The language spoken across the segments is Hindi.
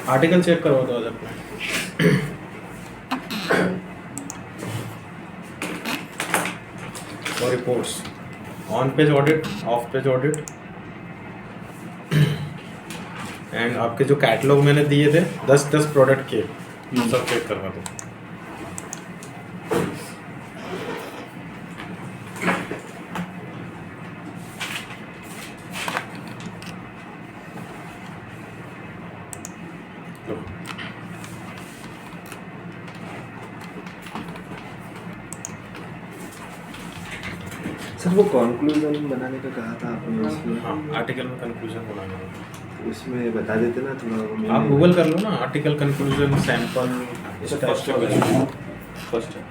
आर्टिकल चेक करवा दो आज अपने। और reports, on page audit, of page audit, and आपके जो कैटलॉग मैंने दिए थे 10-10 प्रोडक्ट के, सब चेक करवा दो। सर वो कंक्लूजन बनाने का कहा था आपने उसमें? हाँ, आर्टिकल में कंक्लूजन बनाना है। उसमें बता देते ना थोड़ा। आप गूगल कर लो ना, आर्टिकल कंक्लूजन सैंपल, इस टाइप से कुछ। फर्स्ट है।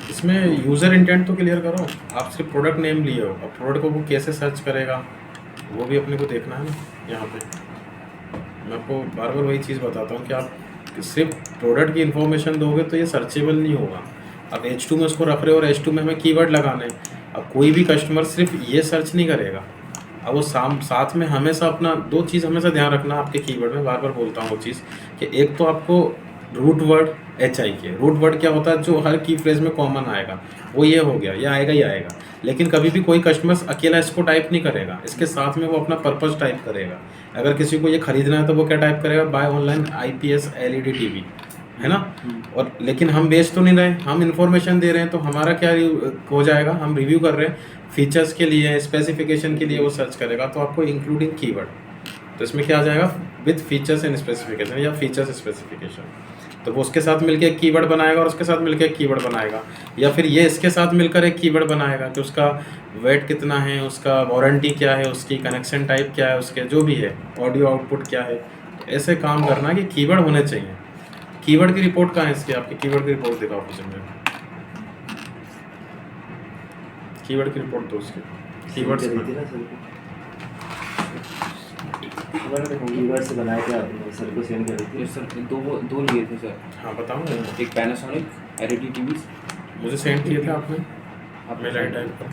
इसमें यूज़र इंटेंट तो क्लियर करो। आप सिर्फ प्रोडक्ट नेम लिए हो, अब प्रोडक्ट को वो कैसे सर्च करेगा वो भी अपने को देखना है ना। यहाँ पे मैं आपको बार बार वही चीज़ बताता हूँ कि आप सिर्फ प्रोडक्ट की इन्फॉर्मेशन दोगे तो ये सर्चेबल नहीं होगा। अब H2 में उसको रख रहे हो और H2 में हमें कीवर्ड लगाने हैं। अब कोई भी कस्टमर सिर्फ ये सर्च नहीं करेगा। अब वो साथ में हमेशा अपना दो चीज़ हमेशा ध्यान रखना आपके कीवर्ड में, बार बार बोलता हूँ वो चीज़ कि एक तो आपको root word HI root word क्या होता है, जो हर की फ्रेज में कॉमन आएगा, वो ये हो गया, ये आएगा ही आएगा। लेकिन कभी भी कोई कस्टमर अकेला इसको टाइप नहीं करेगा, इसके साथ में वो अपना पर्पस टाइप करेगा। अगर किसी को ये खरीदना है तो वो क्या टाइप करेगा, buy online IPS LED TV, है ना। और लेकिन हम बेच तो नहीं रहे, हम इन्फॉर्मेशन दे रहे हैं, तो हमारा क्या हो जाएगा, हम रिव्यू कर रहे हैं, फीचर्स के लिए, स्पेसिफिकेशन के लिए वो सर्च करेगा, तो आपको इंक्लूडिंग कीवर्ड, तो इसमें क्या आ जाएगा, विद फीचर्स एंड स्पेसिफिकेशन या फीचर्स स्पेसिफिकेशन। तो वो उसके साथ मिलकर एक कीवर्ड बनाएगा और उसके साथ मिलकर एक कीवर्ड बनाएगा, या फिर ये इसके साथ मिलकर एक कीवर्ड बनाएगा कि उसका वेट कितना है, उसका वारंटी क्या है, उसकी कनेक्शन टाइप क्या है, उसके जो भी है, ऑडियो आउटपुट क्या है। ऐसे काम करना कि कीवर्ड होने चाहिए। कीवर्ड की रिपोर्ट कहाँ है इसकी, आपकी कीवर्ड की रिपोर्ट दिखाओ मुझे। कीवर्ड की रिपोर्ट दो उसकी, कीवर्ड से कीवर्ड से बनाया क्या आपने सर को सेंड कर दी? सर दो लिए थे सर। हाँ बताओ। एक पैनासोनिक LED TVs मुझे सेंड किए थे आपने, आप मेल आई टाइप पर।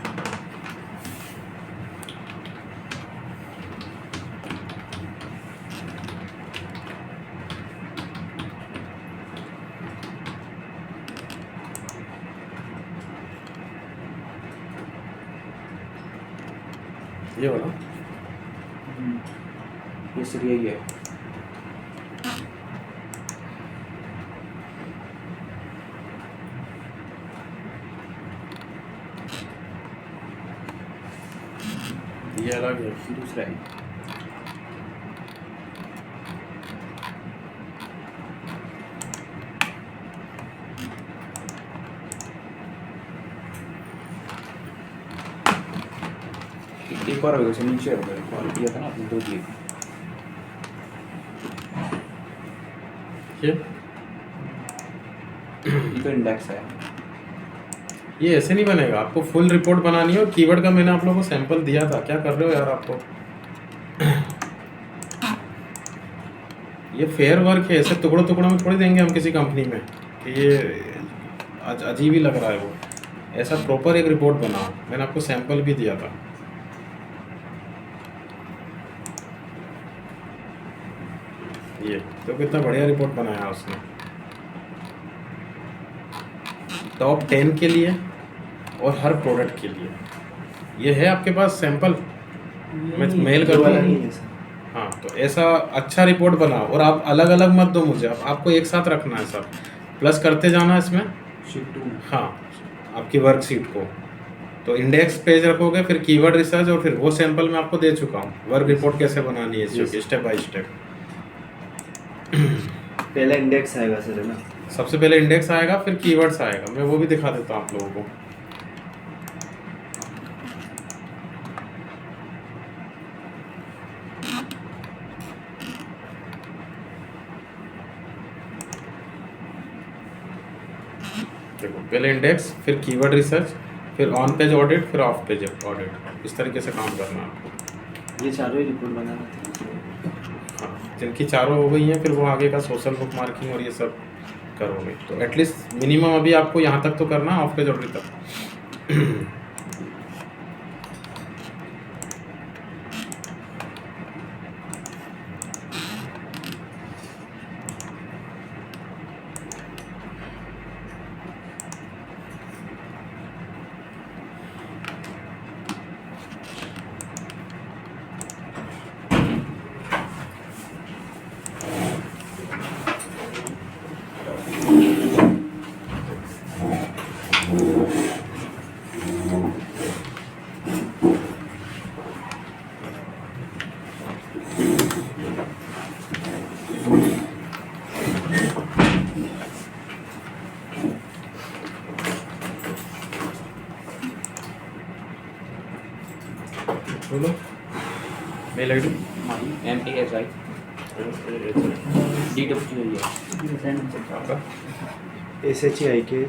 ये वाला ये सर यही है। ये अलग है, दूसरा है। एक और होगा, नीचे होगा, एक और किया था ना आपने, दो दिए थे। ये तो इंडेक्स है। ये ऐसे नहीं बनेगा, आपको फुल रिपोर्ट बनानी है। और कीवर्ड का मैंने आप लोगों को सैंपल दिया था, क्या कर रहे हो यार आप तो। ये फेयर वर्क है, ऐसे टुकड़ों टुकड़ों में थोड़ी देंगे हम किसी कंपनी में कि ये अजीब ही लग रहा है वो। ऐसा प्रॉपर एक रिपोर्ट बनाओ, मैंने आपको सैंपल भी दिया था। ये तो कितना बढ़िया रिपोर्ट बनाया उसने, टॉप 10 के लिए और हर प्रोडक्ट के लिए। ये है आपके पास सैंपल, मैं मेल कर वाला नहीं दूँ। है सर। हाँ, तो ऐसा अच्छा रिपोर्ट बनाओ और आप अलग अलग मत दो मुझे, आपको एक साथ रखना है सब, प्लस करते जाना इसमें। शीट 2 हाँ, आपकी वर्कशीट को तो इंडेक्स पेज रखोगे, फिर कीवर्ड रिसर्च, और फिर वो सैंपल मैं आपको दे चुका हूँ, वर्क रिपोर्ट कैसे बनानी है स्टेप बाय स्टेप। पहला इंडेक्स आएगा सर, है ना? सबसे पहले इंडेक्स आएगा, फिर कीवर्ड्स आएगा, मैं वो भी दिखा देता हूँ आप लोगों को। देखो पहले इंडेक्स, फिर कीवर्ड रिसर्च, फिर ऑन पेज ऑडिट, फिर ऑफ पेज ऑडिट, इस तरीके से काम करना है आपको। ये चारों ही रिपोर्ट बनाना था। हाँ, जिनकी चारों हो गई हैं फिर वो आगे का सोशल बुक मार्किंग और ये सब करोगे। तो एटलीस्ट मिनिमम अभी आपको यहाँ तक तो करना है, ऑफ पेज ऑडिट तक। बोलो mail I D MASI DWI आपका SHIK ये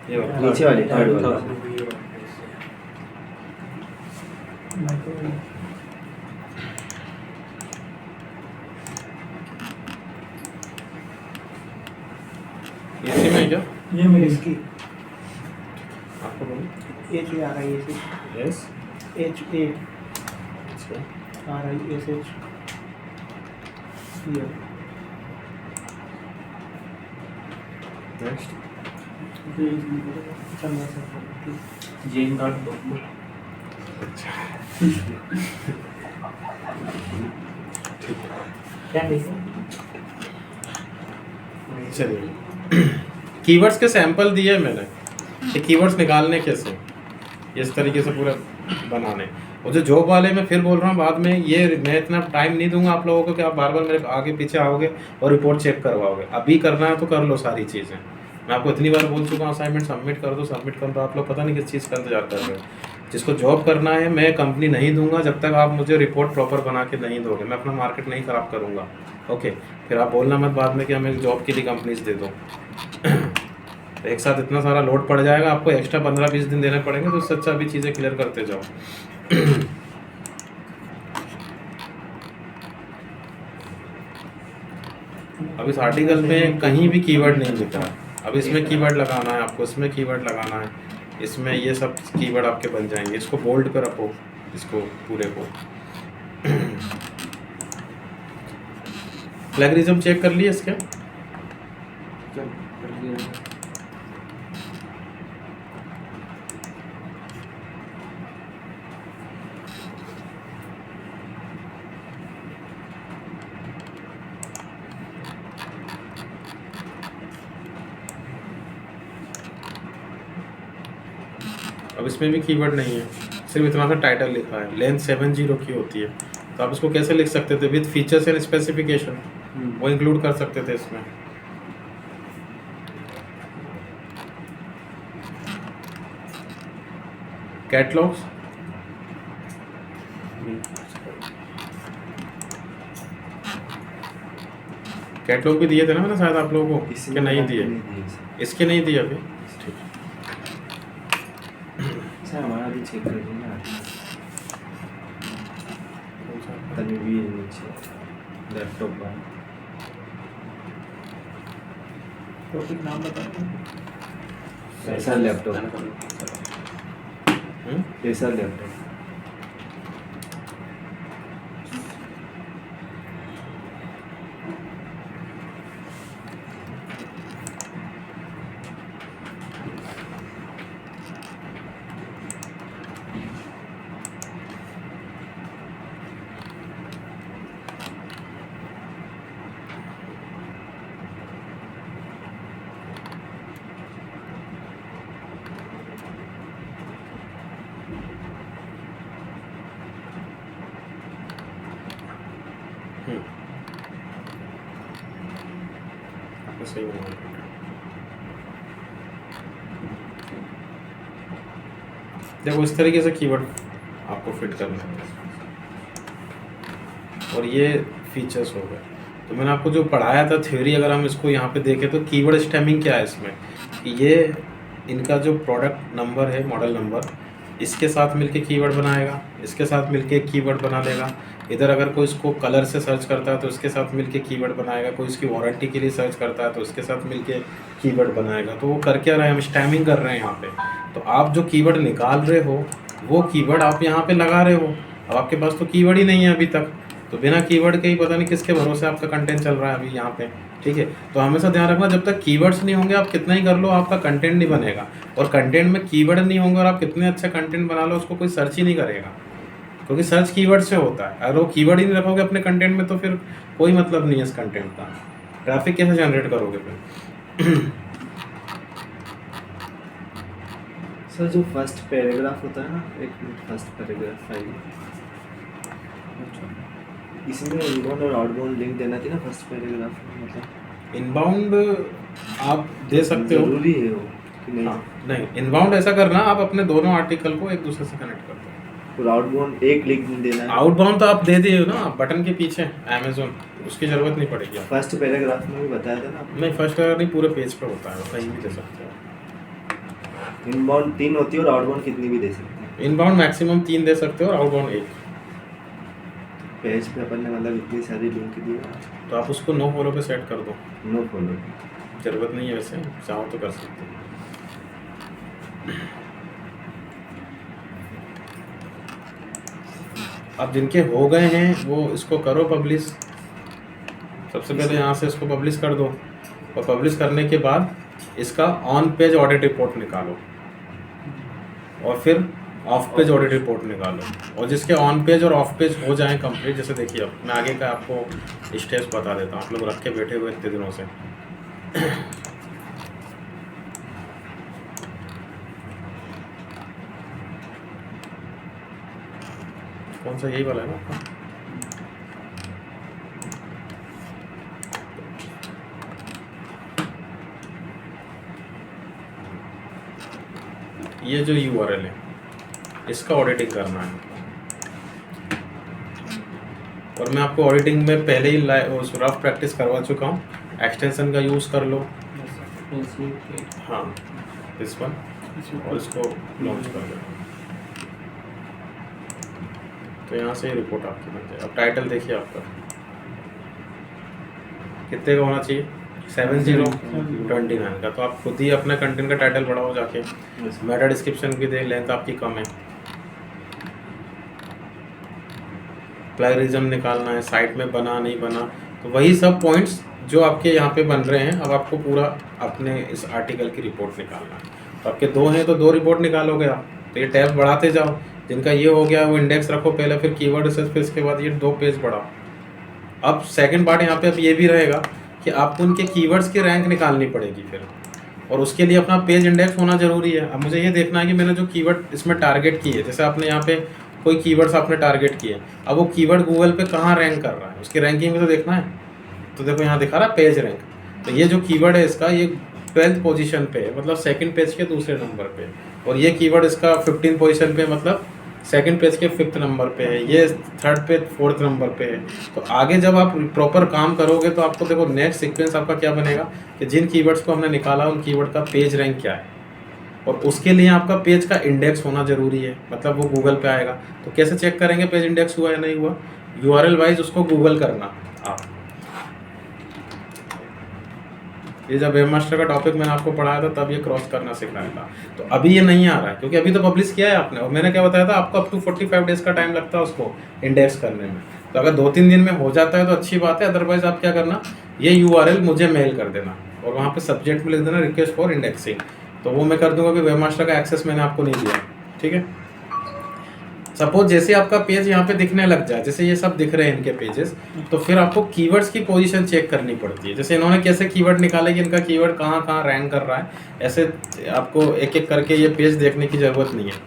ये वाला। नीचे वाले थर्ड वाला। इसी में है क्या ये मेरी इसकी आपको बोलो H A R I S H yes H A R I S H next gen card चलिए कीवर्ड्स के सैंपल दिए मैंने कि कीवर्ड्स निकालने कैसे, इस तरीके से पूरा बनाने। और जो जॉब वाले मैं फिर बोल रहा हूँ बाद में, ये मैं इतना टाइम नहीं दूंगा आप लोगों को कि आप बार बार मेरे आगे पीछे आओगे और रिपोर्ट चेक करवाओगे। अभी करना है तो कर लो सारी चीज़ें। मैं आपको इतनी बार बोल चुका हूँ असाइनमेंट सबमिट कर दो, सबमिट कर दो। आप लोग पता नहीं किस चीज़ का इंतजार कर रहे हो। जिसको जॉब करना है मैं कंपनी नहीं दूंगा जब तक आप मुझे रिपोर्ट प्रॉपर बना के नहीं दोगे। मैं अपना मार्केट नहीं ख़राब करूँगा। ओके, फिर आप बोलना मत बाद में कि हमें जॉब के लिए कंपनीज दे दो। एक साथ इतना सारा लोड पड़ जाएगा, आपको एक्स्ट्रा 15-20 दिन देने पड़ेंगे। तो उससे अच्छा अभी चीज़ें क्लियर करते जाओ। अब इस आर्टिकल में कहीं भी कीवर्ड नहीं लिखा है। अब इसमें कीवर्ड लगाना है आपको, इसमें कीवर्ड लगाना है, इसमें ये सब कीवर्ड आपके बन जाएंगे। इसको बोल्ड पे रखो, इसको पूरे को। प्लेगरिज्म चेक कर लिए इसके? अब इसमें भी कीवर्ड नहीं है, सिर्फ इतना सा टाइटल लिखा है। लेंथ 70 की होती है, तो आप इसको कैसे लिख सकते थे? विद फीचर्स एंड स्पेसिफिकेशन, वो इंक्लूड कर सकते थे इसमें। कैटलॉग्स कैटलॉग भी दिए थे ना मैंने शायद आप लोगों को, कि नहीं दिए? इसके नहीं दिए अभी। सर हमारा भी चेक कर लेना। तनवीर नीचे लैपटॉप पर टॉपिक नाम बताओ। ऐसा लैपटॉप, ऐसा लैपटॉप। सही बना। देखो इस तरीके से कीवर्ड आपको फिट करना है। और ये फीचर्स हो गए। तो मैंने आपको जो पढ़ाया था थ्योरी, अगर हम इसको यहाँ पे देखें तो कीवर्ड स्टेमिंग क्या है इसमें, कि ये इनका जो प्रोडक्ट नंबर है, मॉडल नंबर, इसके साथ मिलके कीवर्ड बनाएगा, इसके साथ मिलके एक कीवर्ड बना लेगा। इधर अगर कोई इसको कलर से सर्च करता है तो इसके साथ मिलके कीवर्ड बनाएगा, कोई इसकी वारंटी के लिए सर्च करता है तो इसके साथ मिलके कीवर्ड बनाएगा। तो वो कर क्या रहे हैं, हम स्टैमिंग कर रहे हैं यहाँ पे। तो आप जो कीवर्ड निकाल रहे हो वो कीवर्ड आप यहाँ पे लगा रहे हो। अब आपके पास तो कीवर्ड ही नहीं है अभी तक, तो बिना कीवर्ड के ही पता नहीं किसके भरोसे आपका कंटेंट चल रहा है अभी यहाँ पे, ठीक है। तो हमेशा ध्यान रखना, जब तक कीवर्ड्स नहीं होंगे आप कितना ही कर लो आपका कंटेंट नहीं बनेगा। और कंटेंट में कीवर्ड नहीं होंगे और आप कितने अच्छा कंटेंट बना लो उसको कोई सर्च ही नहीं करेगा, क्योंकि सर्च कीवर्ड से होता है। अगर वो कीवर्ड ही नहीं रखोगे अपने कंटेंट में तो फिर कोई मतलब नहीं है इस कंटेंट का। ट्रैफिक कैसे जनरेट करोगे फिर? सर जो फर्स्ट पैराग्राफ होता है ना, एक मिनट, फर्स्ट पैराग्राफ फाइल, इसमें इनबाउंड और आउटबाउंड लिंक देना थी ना फर्स्ट पैराग्राफ में, मतलब इनबाउंड आप दे सकते हो, जरूरी है वो कि नहीं? हाँ, नहीं इनबाउंड ऐसा करना आप अपने दोनों आर्टिकल को एक दूसरे से कनेक्ट कर दो। और आउटबाउंड एक लिंक देना है। आउटबाउंड तो आप दे दिए हो ना बटन के पीछे अमेज़न, उसकी ज़रूरत नहीं पड़ेगी आपको। फर्स्ट पैराग्राफ में भी बताया था ना आपने। नहीं फर्स्ट अगर नहीं, पूरे पेज पे होता है, कहीं भी दे सकते हो। इनबाउंड 3 होती है और आउटबाउंड कितनी भी दे सकते हैं। इनबाउंड मैक्सिमम 3 दे सकते हो और आउटबाउंड 1। पेज पे अपन ने मतलब इतनी सारी लिंक दी है, तो आप उसको नो फॉलो पे सेट कर दो, नो फॉलो। ज़रूरत नहीं है वैसे, चाहो तो कर सकते हो। अब जिनके हो गए हैं वो इसको करो पब्लिश। सबसे पहले यहाँ से इसको पब्लिश कर दो, और पब्लिश करने के बाद इसका ऑन पेज ऑडिट रिपोर्ट निकालो और फिर ऑफ पेज ऑडिट रिपोर्ट निकालो। और जिसके ऑन पेज और ऑफ पेज हो जाएं कंप्लीट, जैसे देखिए अब मैं आगे का आपको स्टेप्स बता देता हूँ, आप लोग रख के बैठे हुए इतने दिनों से। कौन सा, यही वाला है ना आपका? ये जो URL है इसका ऑडिटिंग करना है, और मैं आपको ऑडिटिंग में पहले ही रफ प्रैक्टिस करवा चुका हूँ। एक्सटेंशन का यूज़ कर लो, हाँ इस पर, और इसको लॉन्च कर दो। तो यहाँ से रिपोर्ट आपकी बन जाए। अब टाइटल देखिए आपका कितने का होना चाहिए, 7029 का। तो आप खुद ही अपना कंटेंट का टाइटल बढ़ाओ जाके। मेटा डिस्क्रिप्शन की दे, लेंथ आपकी कम है, प्लेगरिज्म निकालना है, साइट में बना नहीं बना, तो वही सब पॉइंट्स जो आपके यहाँ पे बन रहे हैं। अब आपको पूरा अपने इस आर्टिकल की रिपोर्ट निकालना है। तो आपके 2 हैं तो 2 रिपोर्ट निकालोगे आप। तो ये टैब बढ़ाते जाओ, जिनका ये हो गया वो इंडेक्स रखो पहले, फिर कीवर्ड रिसर्च, फिर इसके बाद ये 2 पेज बढ़ाओ। अब सेकंड पार्ट यहाँ पे अब ये भी रहेगा कि आपको उनके कीवर्ड्स की रैंक निकालनी पड़ेगी फिर, और उसके लिए अपना पेज इंडेक्स होना ज़रूरी है। अब मुझे ये देखना है कि मैंने जो कीवर्ड इसमें टारगेट किए, जैसे आपने यहाँ पे कोई कीवर्ड्स आपने टारगेट किए, अब वो कीवर्ड गूगल पे कहाँ रैंक कर रहा है, उसकी रैंकिंग में तो देखना है। तो देखो यहाँ दिखा रहा है पेज रैंक, तो ये जो कीवर्ड है इसका ये 12th पोजीशन पे है, मतलब सेकंड पेज के दूसरे नंबर पे, और ये कीवर्ड इसका 15 पोजीशन पे, मतलब सेकंड पेज के 5th नंबर पे है, ये 3rd पे 4th नंबर पे है। तो आगे जब आप प्रॉपर काम करोगे तो आपको देखो नेक्स्ट सीक्वेंस आपका क्या बनेगा कि जिन कीवर्ड्स को हमने निकाला उन कीवर्ड का पेज रैंक क्या है, और उसके लिए आपका पेज का इंडेक्स होना ज़रूरी है, मतलब वो गूगल पे आएगा। तो कैसे चेक करेंगे पेज इंडेक्स हुआ या नहीं हुआ, URL वाइज उसको गूगल करना आप। ये जब वेबमास्टर का टॉपिक मैंने आपको पढ़ाया था तब ये क्रॉस करना सिखाया था। तो अभी ये नहीं आ रहा है क्योंकि अभी तो पब्लिश किया है आपने, और मैंने क्या बताया था आपको अप टू 45 डेज का टाइम लगता है उसको इंडेक्स करने में। तो अगर 2-3 दिन में हो जाता है तो अच्छी बात है, अदरवाइज आप क्या करना, ये URL मुझे मेल कर देना और वहाँ पे सब्जेक्ट में लिख देना रिक्वेस्ट फॉर इंडेक्सिंग, तो वो मैं कर दूंगा कि वेबमास्टर का एक्सेस मैंने आपको नहीं दिया, ठीक है। सपोज जैसे आपका पेज यहाँ पे दिखने लग जाए, जैसे ये सब दिख रहे हैं इनके पेजेस, तो फिर आपको कीवर्ड्स की पोजीशन चेक करनी पड़ती है। जैसे इन्होंने कैसे कीवर्ड निकाले कि इनका कीवर्ड कहाँ कहाँ रैंक कर रहा है, ऐसे आपको एक एक करके ये पेज देखने की ज़रूरत नहीं है।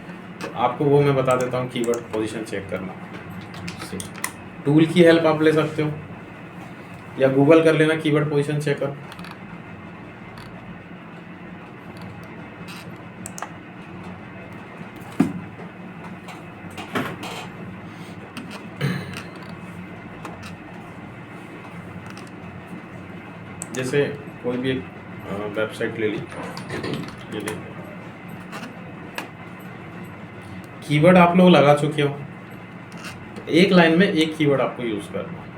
तो आपको वो मैं बता देता हूँ कीवर्ड पोजीशन चेक करना। टूल की हेल्प आप ले सकते हो या गूगल कर लेना कीवर्ड पोजीशन चेकर। जैसे कोई भी एक वेबसाइट ले ली, ये ले, कीवर्ड आप लोग लगा चुके हो, एक लाइन में एक कीवर्ड आपको यूज करना है।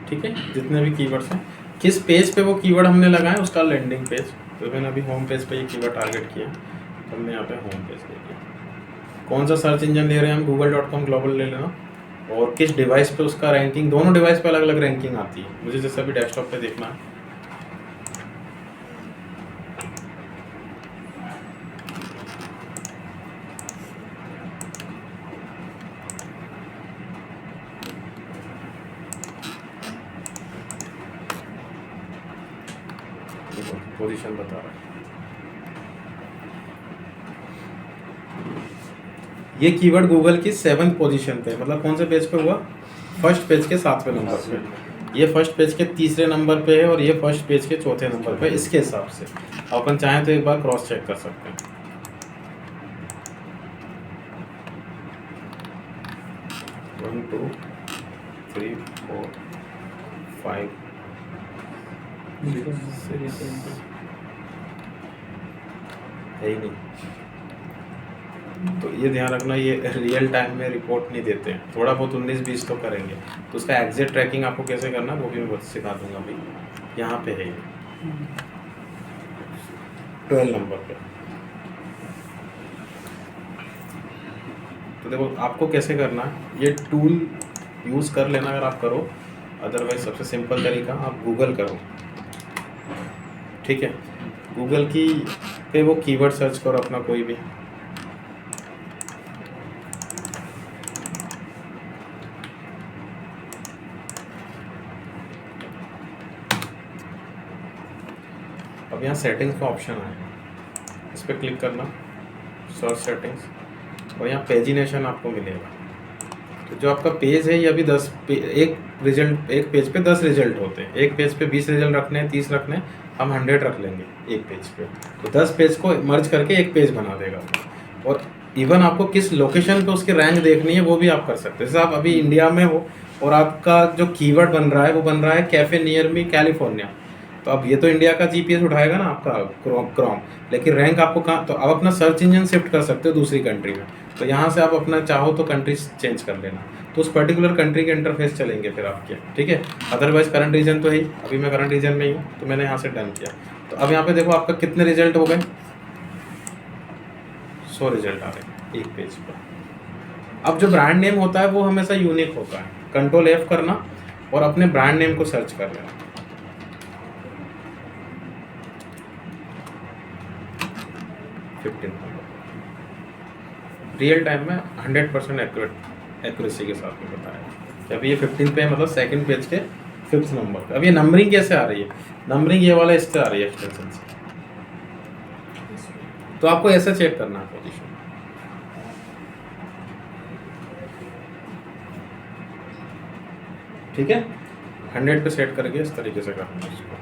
ठीक है, जितने भी कीवर्ड्स हैं, किस पेज पे वो कीवर्ड हमने लगाए उसका लैंडिंग पेज। तो मैंने अभी होम पेज पे ये कीवर्ड टारगेट किया, तो हमने यहाँ पे होम पेज ले लिया। कौन सा सर्च इंजन ले रहे हैं हम, google.com ग्लोबल ले लेना, और किस डिवाइस पे उसका रैंकिंग, दोनों डिवाइस पे अलग अलग रैंकिंग आती है। मुझे जैसे अभी डेस्कटॉप पे देखना है, पोजीशन बता रहा है। ये कीवर्ड गूगल की 7th पोजीशन पे, मतलब कौन से पेज पे हुआ, फर्स्ट पेज के 7वें नंबर पे। ये फर्स्ट पेज के 3रे नंबर पे है और ये फर्स्ट पेज के 4थे नंबर पे। इसके हिसाब से अपन चाहें तो एक बार क्रॉस चेक कर सकते हैं। वन, टू, थ्री, फोर, 5, 6 है ही नहीं। तो ये ध्यान रखना, ये रियल टाइम में रिपोर्ट नहीं देते हैं, थोड़ा बहुत 19-20 तो करेंगे। तो उसका एग्जैक्ट ट्रैकिंग आपको कैसे करना है वो भी मैं सिखा दूंगा भाई। यहाँ पे है ये 12 नंबर पे। तो देखो आपको कैसे करना है, ये टूल यूज़ कर लेना अगर आप करो, अदरवाइज सबसे सिंपल तरीका आप गूगल करो। ठीक है, गूगल की पे वो कीवर्ड सर्च करो अपना कोई भी, अब यहाँ सेटिंग्स का ऑप्शन है, इस पर क्लिक करना, सर्च सेटिंग्स, और यहाँ पेजिनेशन आपको मिलेगा। तो जो आपका पेज है ये अभी एक पेज पे 10 रिजल्ट होते हैं। एक पेज पे 20 रिजल्ट रखने हैं, 30 रखने हैं, हम 100 रख लेंगे एक पेज पे। तो 10 पेज को मर्ज करके एक पेज बना देगा। और इवन आपको किस लोकेशन पे उसकी रैंक देखनी है वो भी आप कर सकते हैं। जैसे आप अभी इंडिया में हो और आपका जो कीवर्ड बन रहा है वो बन रहा है कैफ़े नियर मी कैलिफोर्निया, तो अब ये तो इंडिया का जीपीएस उठाएगा ना आपका क्रोम, लेकिन रैंक आपको कहाँ, तो आप अपना सर्च इंजन शिफ्ट कर सकते हो दूसरी कंट्री में। तो यहाँ से आप अपना चाहो तो कंट्री चेंज कर लेना, तो उस पर्टिकुलर कंट्री के इंटरफेस चलेंगे फिर आपके। ठीक है, अदरवाइज करंट रीजन तो है ही, अभी मैं करंट रीजन में ही हूँ तो मैंने यहाँ से डन किया। तो अब यहाँ पे देखो आपका कितने रिजल्ट हो गए, 100 रिजल्ट आ रहे एक पेज पर। अब जो ब्रांड नेम होता है वो हमेशा यूनिक होता है, कंट्रोल F करना और अपने ब्रांड नेम को सर्च कर लेना। रियल टाइम में 100% एक्यूरेसी के साथ में बताया। अभी ये 15 पे मतलब सेकंड पेज के 5th नंबर पे। अब ये नंबरिंग कैसे आ रही है, नंबरिंग ये वाला इससे आ रही है एक्सटेंशन से। तो आपको ऐसे चेक करना है पोजीशन। ठीक है, 100 पे सेट करके इस तरीके से करना है इसको।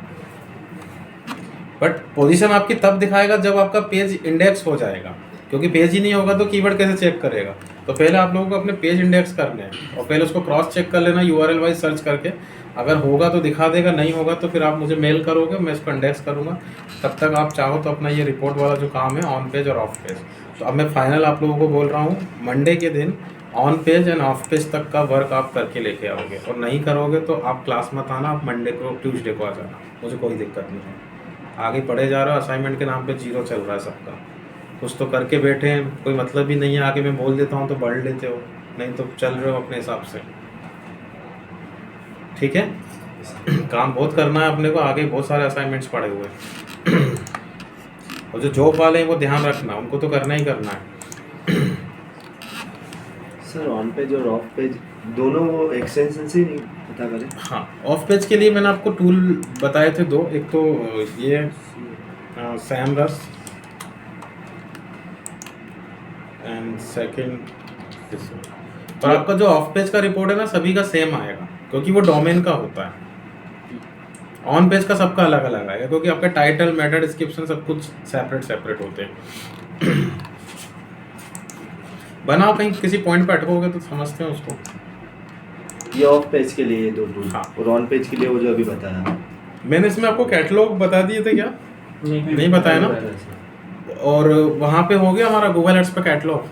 बट पोजीशन आपकी तब दिखाएगा जब आपका पेज इंडेक्स हो जाएगा, क्योंकि पेज ही नहीं होगा तो कीवर्ड कैसे चेक करेगा। तो पहले आप लोगों को अपने पेज इंडेक्स करने हैं और पहले उसको क्रॉस चेक कर लेना URL वाइज सर्च करके। अगर होगा तो दिखा देगा, नहीं होगा तो फिर आप मुझे मेल करोगे, मैं इसको इंडेक्स करूँगा। तब तक आप चाहो तो अपना ये रिपोर्ट वाला जो काम है ऑन पेज और ऑफ पेज, तो अब मैं फाइनल आप लोगों को बोल रहा हूँ, मंडे के दिन on page end of page तक का वर्क आप करके लेके आओगे। और नहीं करोगे तो आप क्लास मत आना, आप मंडे को ट्यूसडे को आ जाना, मुझे कोई दिक्कत नहीं है। आगे पढ़े जा रहे हो, असाइनमेंट के नाम पे 0 चल रहा है सबका, कुछ तो करके बैठे हैं, कोई मतलब ही नहीं है। आगे मैं बोल देता हूँ तो बढ़ लेते हो, नहीं तो चल रहे हो अपने हिसाब से। ठीक है, काम बहुत करना है अपने को, आगे बहुत सारे असाइनमेंट्स पड़े हुए हैं। और जो जॉब वाले हैं वो ध्यान रखना, उनको तो करना ही करना है। सर ऑन पेज और ऑफ पेज दोनों वो एक्सटेंशन से नहीं पता करें? हाँ, ऑफ पेज के लिए मैंने आपको टूल बताए थे 2, एक तो ये सैमरस एंड सेकंड दिस। और आपका जो ऑफ पेज का रिपोर्ट है ना सभी का सेम आएगा क्योंकि वो डोमेन का होता है। ऑन पेज का सबका अलग अलग आएगा क्योंकि आपका टाइटल मेटा डिस्क्रिप्शन सब कुछ सेपरेट सेपरेट होते हैं। बनाओ, कहीं किसी पॉइंट पे अटकोगे तो समझते हैं उसको। ये ऑफ पेज के लिए ये दो टूल हाँ। और ऑन पेज के लिए वो जो अभी बताया। मैंने इसमें आपको कैटलॉग बता दिए थे क्या? नहीं बताया ना। और वहाँ पे हो गया हमारा गूगल एड्स पे catalogue,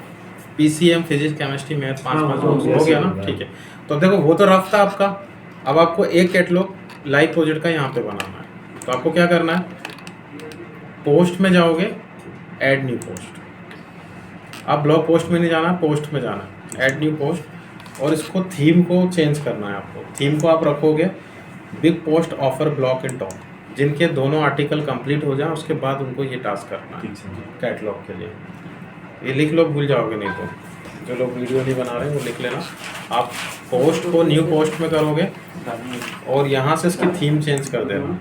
PCM physics chemistry math 5 हाँ, 5 हाँ, हो गया yes, ना। yes, ठीक है, तो देखो वो तो रफ था आपका। अब आपको एक कैटलॉग लाइव प्रोजेक्ट का यहाँ पे बनाना है। तो आपको क्या करना है, पोस्ट में जाओगे, ऐड न्यू पोस्ट। आप ब्लॉग पोस्ट में नहीं जाना, पोस्ट में जाना है, ऐड न्यू पोस्ट। और इसको थीम को चेंज करना है आपको। थीम को आप रखोगे big post offer block in top, जिनके दोनों आर्टिकल कंप्लीट हो जाए उसके बाद उनको ये टास्क करना है कैटलॉग के लिए। ये लिख लो, भूल जाओगे नहीं तो। जो लोग वीडियो नहीं बना रहे हैं वो लिख लेना। आप पोस्ट को न्यू पोस्ट में करोगे और यहाँ से इसकी थीम चेंज कर देना,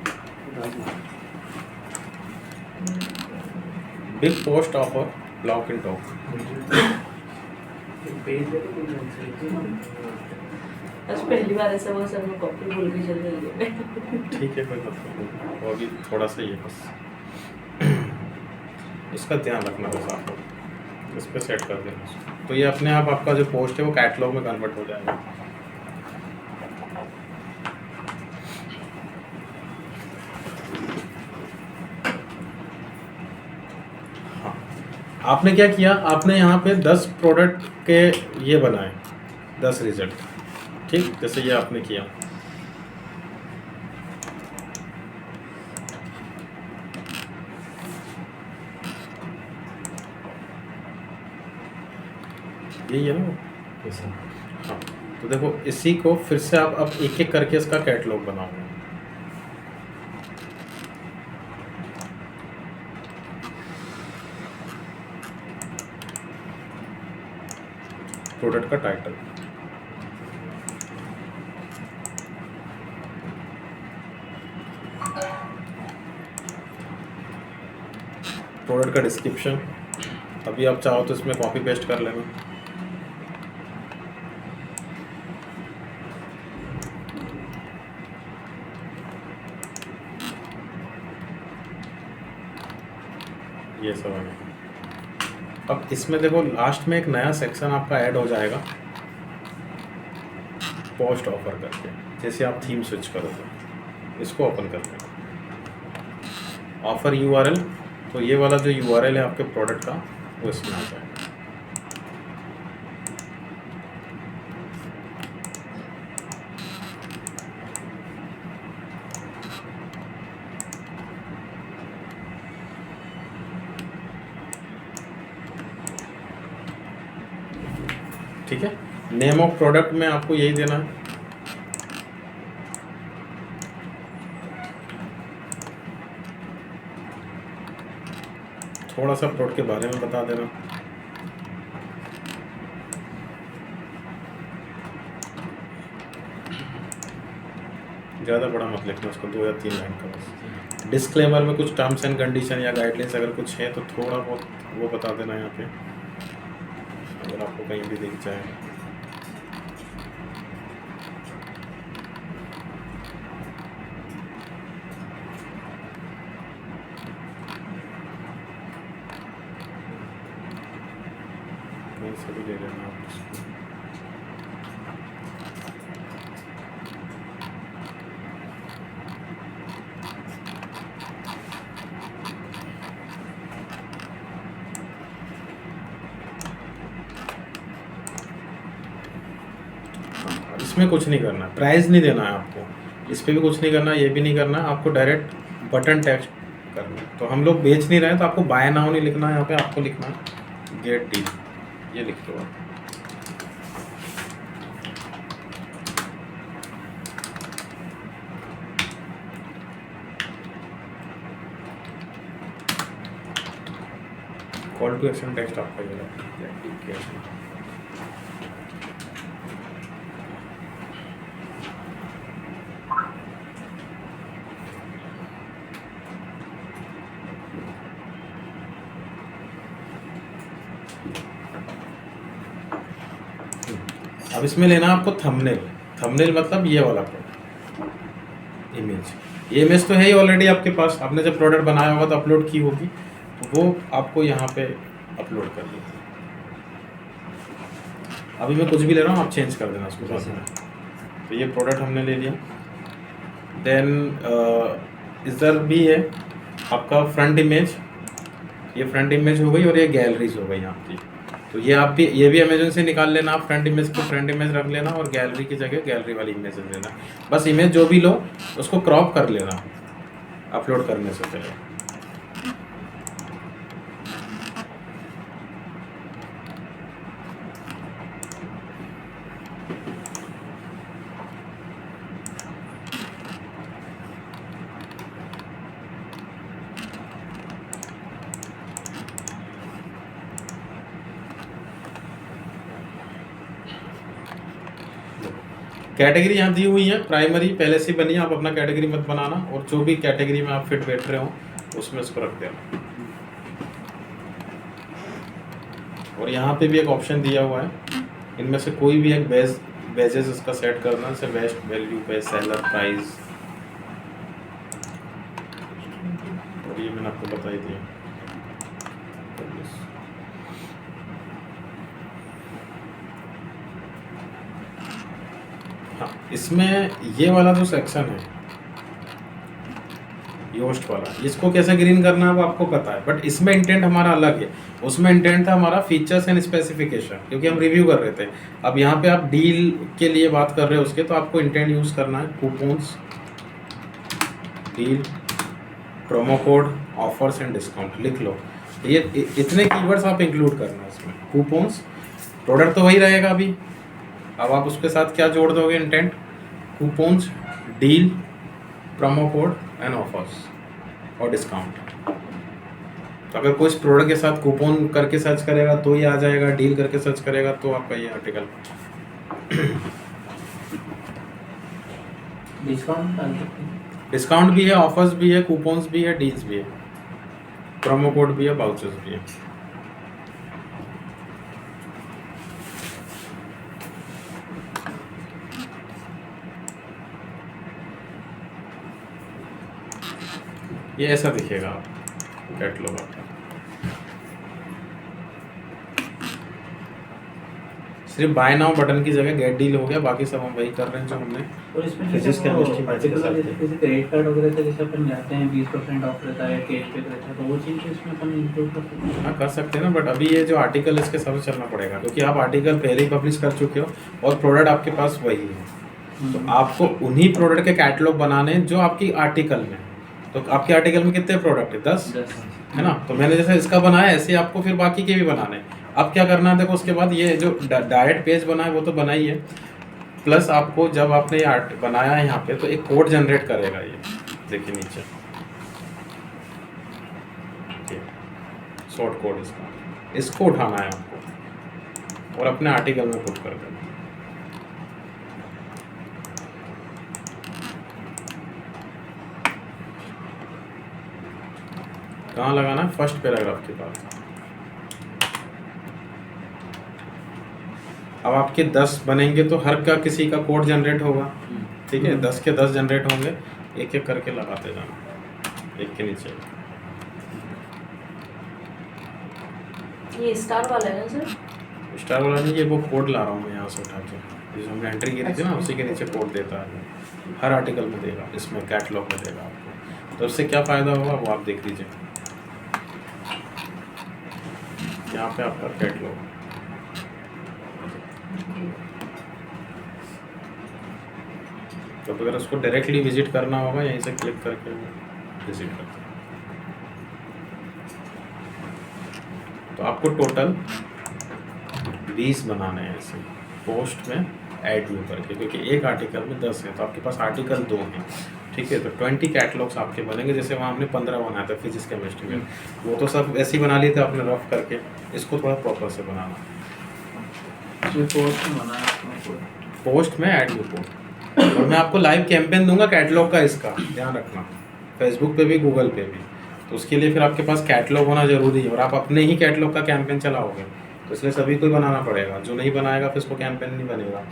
big post offer block in top. आज पहली बार ऐसा हुआ सर, मैं कॉपी भूल के चल गई। ठीक है, कोई मतलब नहीं, वो अभी थोड़ा सा ही है बस। इसका ध्यान रखना बस आपको, इस पर सेट कर देना इसको। तो ये अपने आप आपका जो पोस्ट है वो कैटलॉग में कन्वर्ट हो जाएगा। हाँ, आपने क्या किया, आपने यहाँ पे 10 प्रोडक्ट के ये बनाए, 10 रिजल्ट। ठीक, जैसे ये आपने किया। यही है ना वो? हाँ, तो देखो इसी को फिर से आप अब एक एक करके इसका कैटलॉग बनाओगे। प्रोडक्ट का टाइटल, प्रोडक्ट का डिस्क्रिप्शन। अभी आप चाहो तो इसमें कॉपी पेस्ट कर लेना। ये सब है। अब इसमें देखो लास्ट में एक नया सेक्शन आपका ऐड हो जाएगा, पोस्ट ऑफर करके। जैसे आप थीम स्विच करोगे, इसको ओपन कर लेना, ऑफर URL। तो ये वाला जो URL है आपके प्रोडक्ट का वो इसमें आ जाएगा। ठीक है, नेम ऑफ प्रोडक्ट में आपको यही देना है। थोड़ा सा प्रोडक्ट के बारे में बता देना। ज़्यादा बड़ा मत लिखना उसको, 2 या 3 लाइन का बस। डिस्क्लेमर में कुछ टर्म्स एंड कंडीशन या गाइडलाइंस अगर कुछ है तो थोड़ा बहुत वो बता देना यहाँ पे, अगर आपको कहीं भी दिख जाए। कहीं से भी ले लेना आप इसको। इसमें कुछ नहीं करना, प्राइस नहीं देना है आपको, इस पे भी कुछ नहीं करना, ये भी नहीं करना, आपको डायरेक्ट बटन टेक्स्ट करना है। तो हम लोग बेच नहीं रहे हैं तो आपको बाय नाउ नहीं लिखना है, यहाँ पे आपको लिखना है गेट डील, ये लिख दो आप। कॉल टू एक्शन टेक्स्ट आपका ये रहा। अब इसमें लेना आपको थंबनेल। थंबनेल मतलब ये वाला इमेज। ये इमेज तो है ही ऑलरेडी आपके पास, आपने जब प्रोडक्ट बनाया होगा तो अपलोड की होगी, तो वो आपको यहाँ पे अपलोड कर ली। अभी मैं कुछ भी ले रहा हूँ, आप चेंज कर देना उसको बाद में। तो ये प्रोडक्ट हमने ले लिया। देन इधर भी है आपका फ्रंट इमेज, ये फ्रंट इमेज हो गई और ये गैलरीज हो गई आपकी। तो ये भी अमेजोन से निकाल लेना, आप फ्रंट इमेज को फ्रंट इमेज रख लेना और गैलरी की जगह गैलरी वाली इमेज लेना। बस इमेज जो भी लो उसको क्रॉप कर लेना अपलोड करने से पहले। कैटेगरी यहाँ दी हुई है, प्राइमरी पहले से बनी है, आप अपना कैटेगरी मत बनाना, और जो भी कैटेगरी में आप फिट बैठ रहे हो उसमें इसको रख देना। और यहाँ पे भी एक ऑप्शन दिया हुआ है, इनमें से कोई भी एक बेजेस इसका सेट करना, जैसे best value, best seller price, और ये मैंने आपको बताई दिया। हाँ, इसमें ये वाला जो सेक्शन है योस्ट वाला, इसको कैसे ग्रीन करना है वो आपको पता है, बट इसमें इंटेंट हमारा अलग है। उसमें इंटेंट था हमारा फीचर्स एंड स्पेसिफिकेशन, क्योंकि हम रिव्यू कर रहे थे। अब यहाँ पे आप डील के लिए बात कर रहे हो उसके, तो आपको इंटेंट यूज़ करना है coupons, deal, promo code, offers and discount लिख लो। ये इतने कीवर्ड्स आप इंक्लूड करना है इसमें। कूपन्स, प्रोडक्ट तो वही रहेगा अभी, अब आप उसके साथ क्या जोड़ दोगे intent, coupons, deal, promo code and offers और डिस्काउंट। तो अगर कोई प्रोडक्ट के साथ कूपन करके सर्च करेगा तो ये आ जाएगा, डील करके सर्च करेगा तो आपका ये आर्टिकल। डिस्काउंट भी है, ऑफर्स भी है, कूपन्स भी है, डील्स भी है, प्रोमो कोड भी है, वाउचर्स भी है। ये ऐसा दिखेगा कैटलॉग आपका। सिर्फ बाय नाउ बटन की जगह गेट डील हो गया, बाकी सब हम वही कर रहे हैं जो हमने। और इसमें Physics जैसे वो chemistry particular के साथ जैसे किसी क्रेडिट कार्ड वगैरह का जैसे अपन जाते हैं 20% ऑफ रहता है, कैशबैक रहता है, तो वो चीज़ इसमें अपन इंक्लूड कर सकते हैं। हाँ कर सकते हैं ना, बट अभी ये जो आर्टिकल इसके साथ चलना पड़ेगा, क्योंकि आप आर्टिकल पहले ही पब्लिश कर चुके हो और प्रोडक्ट आपके पास वही है। तो आपको उन्हीं प्रोडक्ट के कैटलॉग बनाने हैं जो आपकी आर्टिकल में। तो आपके आर्टिकल में कितने प्रोडक्ट है? 10 है ना। तो मैंने जैसे इसका बनाया ऐसे ही आपको फिर बाकी के भी बनाने हैं। अब क्या करना है, देखो उसके बाद ये जो डायरेक्ट पेज बना है वो तो बना ही है, प्लस आपको जब आपने ये आर्ट बनाया है यहाँ पे तो एक कोड जनरेट करेगा ये, देखिए नीचे शॉर्ट कोड इसको उठाना है आपको और अपने आर्टिकल में पुट कर देना। कहाँ लगाना है? फर्स्ट पैराग्राफ के पास। अब आपके 10 बनेंगे तो हर का किसी का कोड जनरेट होगा, ठीक है। 10 के 10 जनरेट होंगे, एक एक करके लगाते जाना एक के नीचे। ये स्टार वाला है ना सर? स्टार वाला नहीं, ये वो कोड ला रहा हूँ मैं यहाँ से उठा के, जिस हमने एंट्री की थी ना उसी के नीचे कोड देता है, हर आर्टिकल में देगा, इसमें कैटलॉग में देगा आपको। तो उससे क्या फ़ायदा होगा वो आप देख लीजिए। यहाँ पे आपका कैटलॉग, तो अगर उसको डायरेक्टली विजिट करना होगा यहीं से क्लिक करके विजिट करते हैं। तो आपको टोटल 20 बनाने हैं ऐसे पोस्ट में ऐड व्यू करके, क्योंकि एक आर्टिकल में 10 है तो आपके पास आर्टिकल 2 हैं, ठीक है। तो 20 कैटलॉग्स आपके बनेंगे। जैसे वहाँ हमने 15 बनाया था फिजिक्स केमिस्ट्री में, वो तो सब ऐसे ही बना लिए थे आपने रफ करके, इसको थोड़ा प्रॉपर से बनाना। पोस्ट में ऐड व्यू कोड, और मैं आपको लाइव कैंपेन दूंगा कैटलॉग का, इसका ध्यान रखना, फेसबुक पे भी गूगल पे भी। तो उसके लिए फिर आपके पास कैटलॉग होना जरूरी है, और आप अपने ही कैटलॉग का कैंपेन चलाओगे तो इसलिए सभी को ही बनाना पड़ेगा, जो नहीं बनाएगा फिर उसको कैंपेन नहीं बनेगा।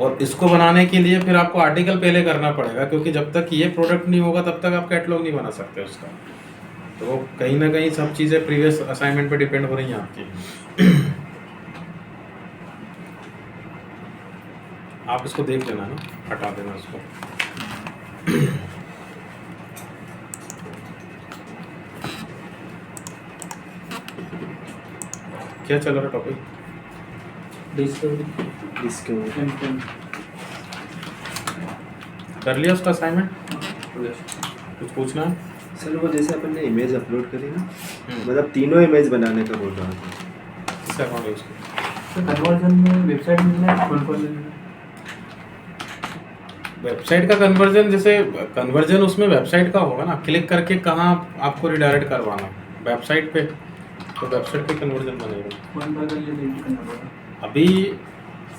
और इसको बनाने के लिए फिर आपको आर्टिकल पहले करना पड़ेगा, क्योंकि जब तक ये प्रोडक्ट नहीं होगा तब तक आप कैटलॉग नहीं बना सकते उसका। तो कहीं ना कहीं सब चीज़ें प्रीवियस असाइनमेंट पे डिपेंड हो रही हैं आपकी। आप इसको देख लेना ना, हटा देना उसको। क्या चल रहा टॉपिक? डिस्कवरी कर लिया उसका असाइनमेंट? कुछ पूछना है? सर वो जैसे अपन ने इमेज अपलोड करी ना, मतलब तीनों इमेज बनाने का बोल रहा था। किसका अकाउंट है उसको? कन्वर्जन में वेबसाइट में कौन वेबसाइट का कन्वर्जन, जैसे कन्वर्जन उसमें वेबसाइट का होगा ना, क्लिक करके कहाँ आपको रिडायरेक्ट करवाना, वेबसाइट पे, तो वेबसाइट पे कन्वर्जन बनेगा। अभी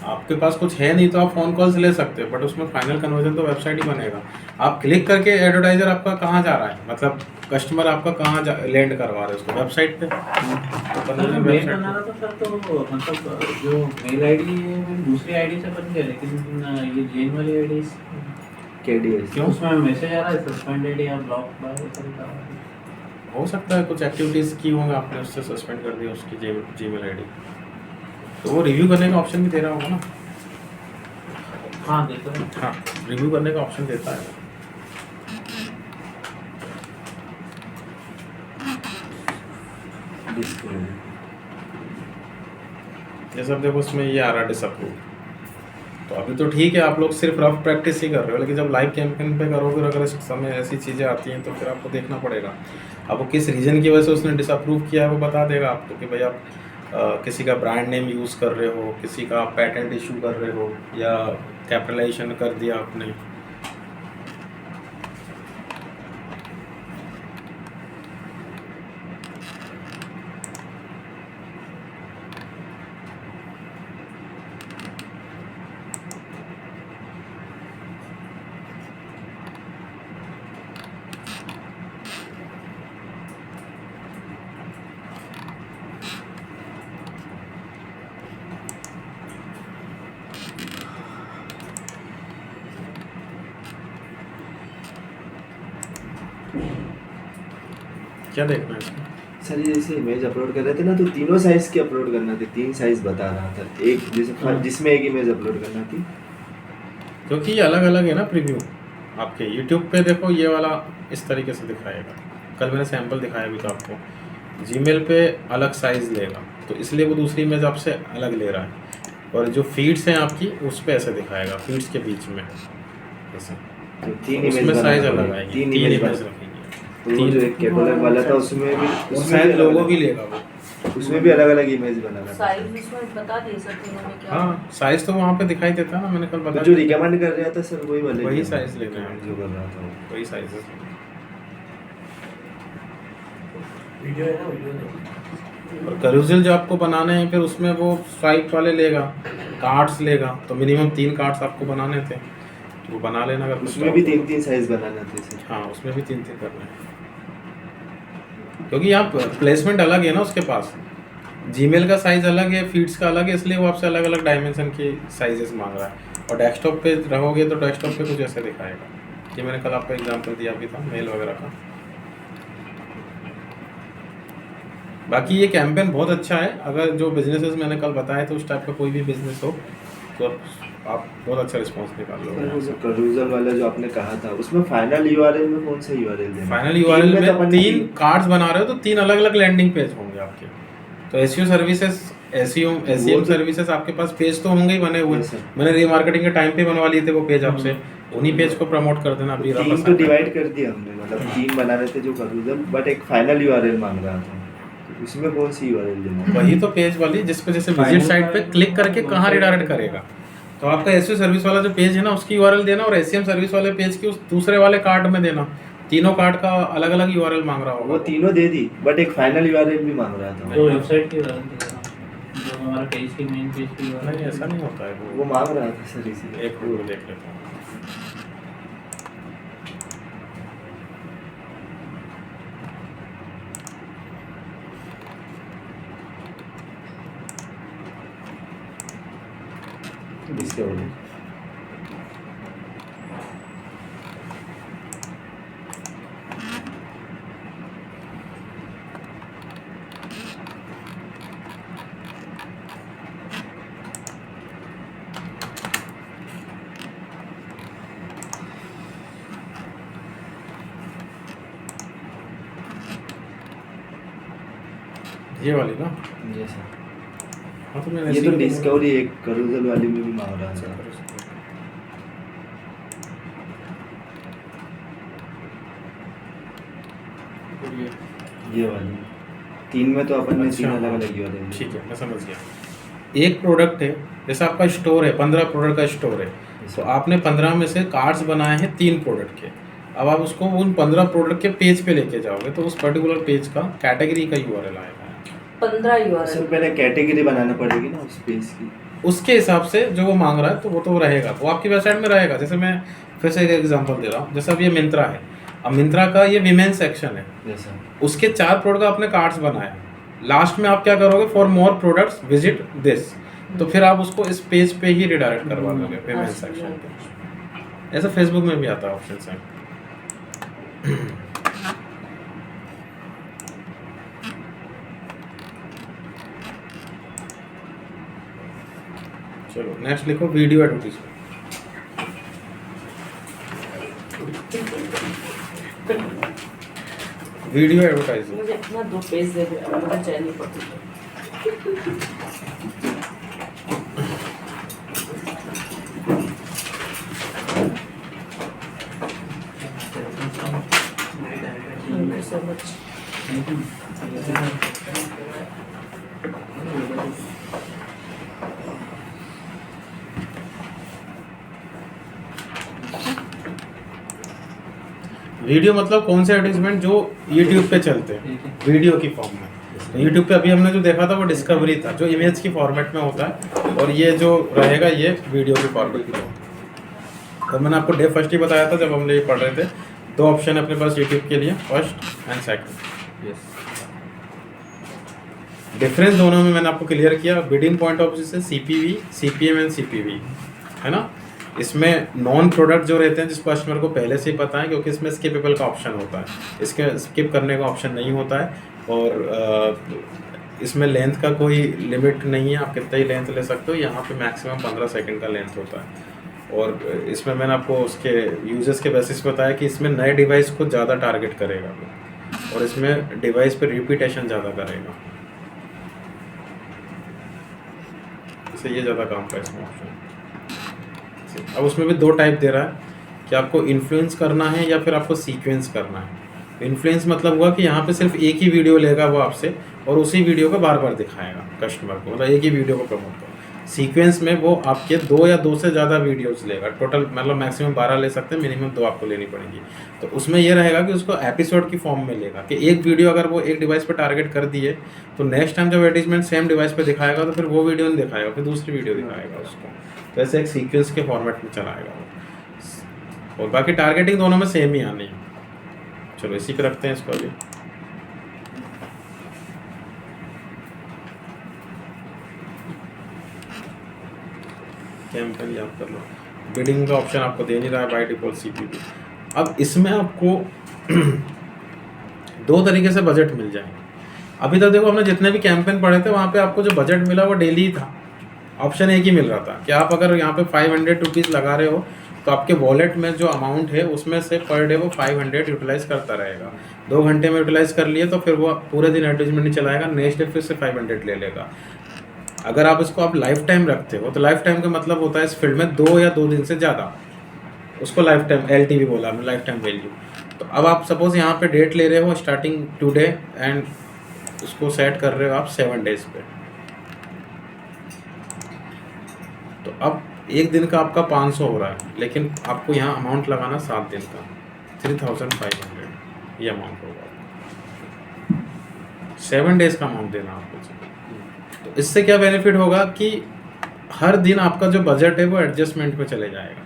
आपके पास कुछ है नहीं तो आप फ़ोन कॉल से ले सकते हो, बट उसमें फाइनल कन्वर्जन तो वेबसाइट ही बनेगा। आप क्लिक करके एडवर्टाइजर आपका कहाँ जा रहा है, मतलब कस्टमर आपका कहाँ लैंड करवा रहे हैं उसको, वेबसाइट पे। तो कन्वर्जन मेल वेबसाइट करना था सर, तो मतलब जो मेल आईडी है वो दूसरी आईडी से बन गया, लेकिन ये जेन वाली आईडी KDS क्यों? उसमें मैसेज आ रहा है सस्पेंडेड या ब्लॉक बाय ऐसा लिखा हुआ है। हो सकता है कुछ एक्टिविटीज़ की होंगे आपने, उससे सस्पेंड कर दिया उसकी जीमेल आईडी, तो वो रिव्यू करने का ऑप्शन भी दे रहा होगा ना। हाँ देखो, हाँ, रिव्यू करने का ऑप्शन देता है। डिस्कवरी ये सब देखो उसमें ये आ रहा है डिसअप्रूव। तो अभी तो ठीक है, आप लोग सिर्फ रफ प्रैक्टिस ही कर रहे हो, लेकिन जब लाइव कैंपेन पे करोगे और अगर इस समय ऐसी चीज़ें आती हैं तो फिर आपको देखना पड़ेगा। अब वो किस रीज़न की वजह से उसने डिसअप्रूव किया है वो बता देगा आपको, कि भाई आप किसी का ब्रांड नेम यूज़ कर रहे हो, किसी का पेटेंट इशू कर रहे हो, या कैपिटलाइजेशन कर दिया आपने। क्या देखना है इसमें? सर ये जैसे इमेज अपलोड कर रहे थे ना, तो तीनों साइज की अपलोड करना थी, 3 साइज बता रहा था, एक जैसे जिसमें एक इमेज अपलोड करना थी। क्योंकि ये अलग अलग है ना प्रीव्यू आपके। यूट्यूब पे देखो ये वाला इस तरीके से दिखाएगा, कल मैंने सैंपल दिखाया भी था आपको। जीमेल पे अलग साइज़ लेगा, तो इसलिए वो दूसरी इमेज आपसे अलग ले रहा है। और जो फीड्स हैं आपकी उस पे ऐसे दिखाएगा, फीड्स के बीच में ऐसे, तो 3 उसमें इमेज साइज अलग आएगी, 3 इमेज रखेंगे। तो वो जो एक कैटलॉग वाला था उसमें भी शायद लोगो भी लेगा वो, उसमें भी अलग अलग इमेज बनाना था। साइज उसमें बता दिए सर तीनों में क्या। हाँ साइज तो वहाँ पे दिखाई देता है ना, मैंने कल तो बताया। जो रिकमेंड कर रहा था सर वही वाले, वही size लेना है। जो कर रहा था वो। वही साइज है। वीडियो है ना, वीडियो और करूजल जो आपको बनाने हैं फिर उसमें वो स्वाइप वाले लेगा, कार्ड्स लेगा, तो मिनिमम 3 कार्ड्स आपको बनाने थे, तो वो बना लेना। अगर उसमें भी 3-3 साइज बनाना थे सर। हाँ उसमें भी 3-3 करना है, क्योंकि यहाँ प्लेसमेंट अलग है ना उसके पास। जीमेल का साइज़ अलग है, फीड्स का अलग है, इसलिए वो आपसे अलग अलग डायमेंशन के साइजेस मांग रहा है। और डेस्कटॉप पे रहोगे तो डेस्कटॉप पे कुछ ऐसे दिखाएगा। ये मैंने कल आपको एग्जांपल दिया भी था मेल वगैरह का। बाकी ये कैंपेन बहुत अच्छा है, अगर जो बिजनेसेस मैंने कल बताए तो उस टाइप का कोई भी बिजनेस हो तो आप बहुत अच्छा रिस्पॉन्स निकाल सर वो लोगे। जो करूजल वाला जो आपने कहा था उसमें फाइनल यूआरएल में कौन सा यूआरएल देना? फाइनल यूआरएल तीन तो में अपन 3 कार्ड्स बना रहे हो तो 3 अलग अलग लैंडिंग पेज होंगे आपके। तो एसईओ सर्विसेज, एसईएम सर्विसेज आपके पास पेज तो होंगे ही बने हुए। Yes, sir. मैंने रीमार्केटिंग के टाइम पे बनवा लिए थे वो पेज आपसे, उन्हीं पेज को प्रमोट कर देना। अभी 3 तो डिवाइड कर दिया हमने, मतलब 3 बना रहे थे जो करूजल, बट एक फाइनल यूआरएल मांग रहा था, तो उसमें कौन सी यूआरएल देना? वही तो पेज वाली जिसपे जैसे विजिट साइट पे क्लिक करके कहाँ रिडायरेक्ट करेगा। तो आपका एसईओ सर्विस वाला जो पेज है ना उसकी यूआरएल देना, और एसईएम सर्विस वाले पेज की उस दूसरे वाले कार्ड में देना। तीनों कार्ड का अलग अलग यूआरएल मांग रहा वो होगा। तीनों दे दी, बट एक फाइनल यूआरएल भी मांग रहा था। जो वेबसाइट की जो हमारा पेज की मेन पेज की नहीं ऐसा नहीं होता है वो मांग रहा था सर, इसीलिए एक मिनट देख लेता हूँ। डिस्कवरी। ये वाली ना? ये सर, हाँ तो मैंने ये ऐसे तो ही बोला। डिस्कवरी एक करूजल वाली में भी मांग रहा था। और ये वाली 3 में तो अपन ने अच्छा, 3 अलग हाँ। अलग ये वाले लिए। ठीक है, मैं समझ गया। एक प्रोडक्ट है, जैसे आपका स्टोर है, 15 प्रोडक्ट का स्टोर है, तो आपने 15 में से कार्ड्स बनाए हैं 3 प्रोडक्ट के। अब आप उसको उन 15 प्रोडक्ट के पेज पे लेके जाओगे तो उस पर्टिकुलर पेज का कैटेगरी का यूआरएल आएगा। 15 सर यूआरएल। पहले कैटेगरी बनाना पड़ेगी ना उस पेज की। उसके हिसाब से जो वो मांग रहा है तो वो तो रहेगा, वो आपकी वेबसाइट में रहेगा। जैसे मैं फिर से एक एग्जांपल दे रहा हूँ, जैसे अब ये मिंत्रा है, अब मिंत्रा का ये विमेन सेक्शन है, जैसा उसके 4 प्रोडक्ट का आपने कार्ड्स बनाए, लास्ट में आप क्या करोगे, for more products visit this, तो फिर आप उसको इस पेज पे ही रिडायरेक्ट करवा दोगे पेमेंट सेक्शन पे। ऐसा फेसबुक में भी आता है ऑप्शन से। चलो नेक्स्ट लिखो वीडियो एडवर्टीजमेंट। Video advertising. मुझे अपना 2 पेज दे दो, मुझे चाहिए नहीं पड़ती। Thank you so much. Video मतलब कौन से एडवर्टीजमेंट जो यूट्यूब पे चलते हैं वीडियो की फॉर्म में। तो यूट्यूब पे अभी हमने जो देखा था वो डिस्कवरी था, जो इमेज की फॉर्मेट में होता है, और ये जो रहेगा ये वीडियो की फॉर्मेट में होता है। तो मैंने आपको डे फर्स्ट ही बताया था जब हम ये पढ़ रहे थे, 2 ऑप्शन है अपने पास यूट्यूब के लिए, फर्स्ट एंड सेकंड। डिफरेंस दोनों में मैंने आपको क्लियर किया। बिडिंग पॉइंट ऑफ व्यू से सीपीवी, सीपीएम एंड सीपीवी है ना। इसमें नॉन प्रोडक्ट जो रहते हैं जिसको कस्टमर को पहले से ही पता है, क्योंकि इसमें स्किपेबल का ऑप्शन होता है, इसके स्किप करने का ऑप्शन नहीं होता है, और इसमें लेंथ का कोई लिमिट नहीं है, आप कितना ही लेंथ ले सकते हो। यहाँ पे मैक्सिमम 15 सेकंड का लेंथ होता है। और इसमें मैंने आपको उसके यूजर्स के बेसिस बताया कि इसमें नए डिवाइस को ज़्यादा टारगेट करेगा, और इसमें डिवाइस पे रिपीटेशन ज़्यादा करेगा, इससे ये ज़्यादा काम का इसमें ऑप्शन। अब उसमें भी 2 टाइप दे रहा है कि आपको इन्फ्लुएंस करना है या फिर आपको सीक्वेंस करना है। इन्फ्लुएंस मतलब हुआ कि यहाँ पे सिर्फ एक ही वीडियो लेगा वो आपसे, और उसी वीडियो को बार बार दिखाएगा कस्टमर को, मतलब एक ही वीडियो को प्रमोट करेगा। सीक्वेंस में वो आपके 2 या 2 से ज़्यादा वीडियोस लेगा, टोटल मतलब मैक्सिमम 12 ले सकते हैं, मिनिमम 2 आपको लेनी पड़ेगी। तो उसमें ये रहेगा कि उसको एपिसोड की फॉर्म में लेगा, कि एक वीडियो अगर वो एक डिवाइस पर टारगेट कर दिए तो नेक्स्ट टाइम जब एडवर्टीजमेंट सेम डिवाइस पर दिखाएगा तो फिर वो वीडियो नहीं दिखाएगा, फिर दूसरी वीडियो दिखाएगा उसको। तो ऐसे एक सीक्वेंस के फॉर्मेट में चलाएगा वो, और बाकी टारगेटिंग दोनों में सेम ही आनी है। चलो इसी पे रखते हैं इसको अभी। कैंपेन याद कर लो। बिडिंग का ऑप्शन आपको दे नहीं रहा है बाय डिफॉल्ट सीपीपी। अब इसमें आपको 2 तरीके से बजट मिल जाएंगे। अभी तक देखो हमने जितने भी कैंपेन पढ़े थे वहाँ पे आपको जो बजट मिला वो डेली था, ऑप्शन एक ही मिल रहा था कि आप अगर यहाँ पे 500 रुपीज़ लगा रहे हो तो आपके वॉलेट में जो अमाउंट है उसमें से पर डे वो 500 यूटिलाइज करता रहेगा। 2 घंटे में यूटिलाइज कर लिए तो फिर वो पूरे दिन एडवर्टीजमेंट नहीं चलाएगा, नेक्स्ट डे फिर से 500 ले लेगा। अगर आप इसको आप लाइफ टाइम रखते हो तो लाइफ टाइम का मतलब होता है इस फील्ड में 2 या 2 दिन से ज़्यादा, उसको लाइफ टाइम LTV बोला हमने, लाइफ टाइम वैल्यू। तो अब आप सपोज यहाँ पे डेट ले रहे हो स्टार्टिंग टुडे एंड उसको सेट कर रहे हो आप 7 डेज पे, तो अब एक दिन का आपका 500 हो रहा है, लेकिन आपको यहाँ अमाउंट लगाना 7 दिन का 3500 ये अमाउंट होगा। 7 डेज का अमाउंट देना आपको। तो इससे क्या बेनिफिट होगा कि हर दिन आपका जो बजट है वो एडजस्टमेंट में चले जाएगा।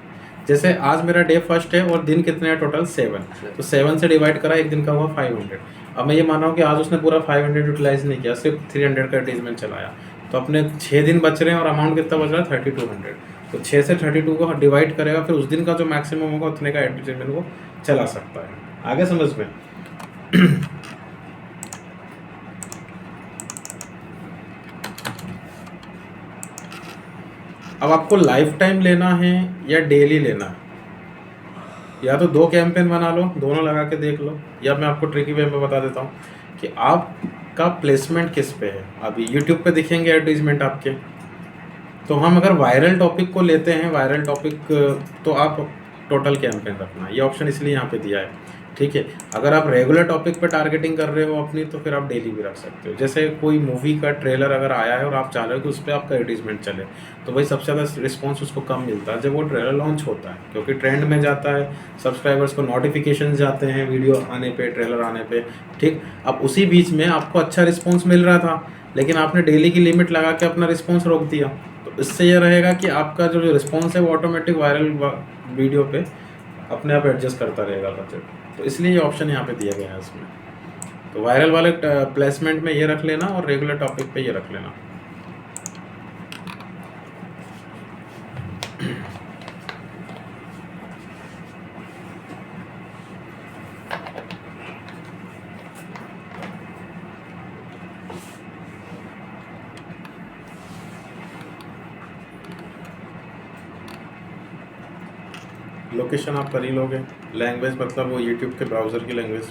जैसे आज मेरा डे फर्स्ट है और दिन कितने हैं टोटल 7, तो 7 से डिवाइड करा, एक दिन का हुआ 500। अब मैं ये मान रहा हूँ कि आज उसने पूरा 500 यूटिलाइज नहीं किया, सिर्फ 300 का एडवर्टीजमेंट चलाया, तो अपने 6 दिन बच रहे हैं और अमाउंट कितना बच रहा है 3200। तो 6 से 32 को डिवाइड करेगा, फिर उस दिन का जो मैक्सिमम होगा उतने का एडवर्टीजमेंट वो चला सकता है। आगे समझ में? अब आपको लाइफ टाइम लेना है या डेली लेना है, या तो 2 कैंपेन बना लो, दोनों लगा के देख लो, या मैं आपको ट्रिकी वे में बता देता हूँ कि आपका प्लेसमेंट किस पे है। अभी यूट्यूब पे दिखेंगे एडवर्टीजमेंट आपके, तो हम अगर वायरल टॉपिक को लेते हैं, वायरल टॉपिक, तो आप टोटल कैंपेन रखना, ये ऑप्शन इसलिए यहाँ पे दिया है, ठीक है। अगर आप रेगुलर टॉपिक पे टारगेटिंग कर रहे हो अपनी, तो फिर आप डेली भी रख सकते हो। जैसे कोई मूवी का ट्रेलर अगर आया है और आप चाह रहे हो कि उस पर आपका एडवर्टीजमेंट चले, तो भाई सबसे ज़्यादा रिस्पॉन्स उसको कम मिलता है जब वो ट्रेलर लॉन्च होता है, क्योंकि ट्रेंड में जाता है, सब्सक्राइबर्स को नोटिफिकेशन जाते हैं वीडियो आने पे, ट्रेलर आने पे, ठीक। अब उसी बीच में आपको अच्छा रिस्पॉन्स मिल रहा था, लेकिन आपने डेली की लिमिट लगा के अपना रिस्पॉन्स रोक दिया, तो इससे ये रहेगा कि आपका जो रिस्पॉन्स है वो ऑटोमेटिक वायरल वीडियो पे अपने आप एडजस्ट करता रहेगा बजट। तो इसलिए ये ऑप्शन यहाँ पे दिया गया है इसमें। तो वायरल वाले प्लेसमेंट में ये रख लेना और रेगुलर टॉपिक पे ये रख लेना। लोकेशन आप कर ही लोगे, लैंग्वेज मतलब वो यूट्यूब के ब्राउज़र की लैंग्वेज,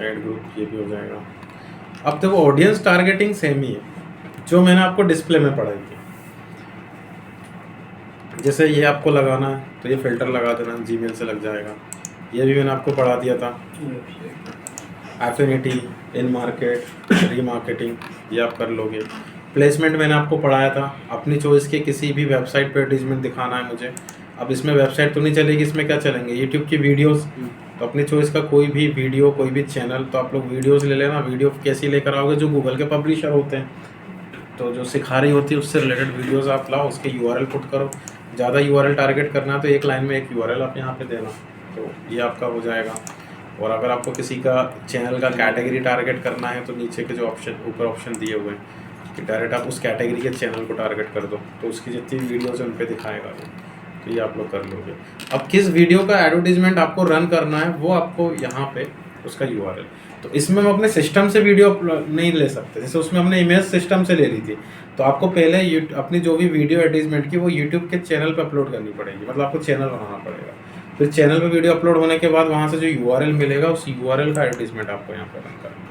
ऐड ग्रुप ये भी हो जाएगा। अब देखो ऑडियंस टारगेटिंग सेम ही है जो मैंने आपको डिस्प्ले में पढ़ाई थी। जैसे ये आपको लगाना है तो ये फिल्टर लगा देना, जीमेल से लग जाएगा। ये भी मैंने आपको पढ़ा दिया था, एफिनिटी, इन मार्केट, रीमार्केटिंग, ये आप कर लोगे। प्लेसमेंट मैंने आपको पढ़ाया था, अपनी चॉइस के किसी भी वेबसाइट पे एडवर्टीजमेंट दिखाना है मुझे। अब इसमें वेबसाइट तो नहीं चलेगी, इसमें क्या चलेंगे, यूट्यूब की वीडियोस। तो अपनी चॉइस का कोई भी वीडियो, कोई भी चैनल, तो आप लोग वीडियोस ले लेना। वीडियो कैसी लेकर आओगे, जो गूगल के पब्लिशर होते हैं, तो जो सिखा रही होती है उससे रिलेटेड वीडियोस आप लाओ, उसके यूआरएल पुट करो। ज़्यादा यूआरएल टारगेट करना है तो एक लाइन में एक यूआरएल आप यहाँ पे देना, तो ये आपका हो जाएगा। और अगर आपको किसी का चैनल का कैटेगरी टारगेट करना है तो नीचे के जो ऑप्शन, ऊपर ऑप्शन दिए हुए हैं कि डायरेक्ट आप उस कैटेगरी के चैनल को टारगेट कर दो, तो उसकी जितनी वीडियोज़ हैं उन पर दिखाएगा वो, तो ये आप लोग कर लोगे। अब किस वीडियो का एडवर्टीजमेंट आपको रन करना है वो आपको यहाँ पे उसका यूआरएल, तो इसमें हम अपने सिस्टम से वीडियो नहीं ले सकते। जैसे उसमें हमने इमेज सिस्टम से ले ली थी, तो आपको पहले अपनी जो भी वीडियो एडवर्टीजमेंट की वो यूट्यूब के चैनल पे अपलोड करनी पड़ेगी, मतलब आपको चैनल बनाना पड़ेगा। फिर चैनल पे वीडियो अपलोड होने के बाद वहाँ से जो यूआरएल मिलेगा उस यूआरएल का एडवर्टीजमेंट आपको यहाँ पे रन करना है।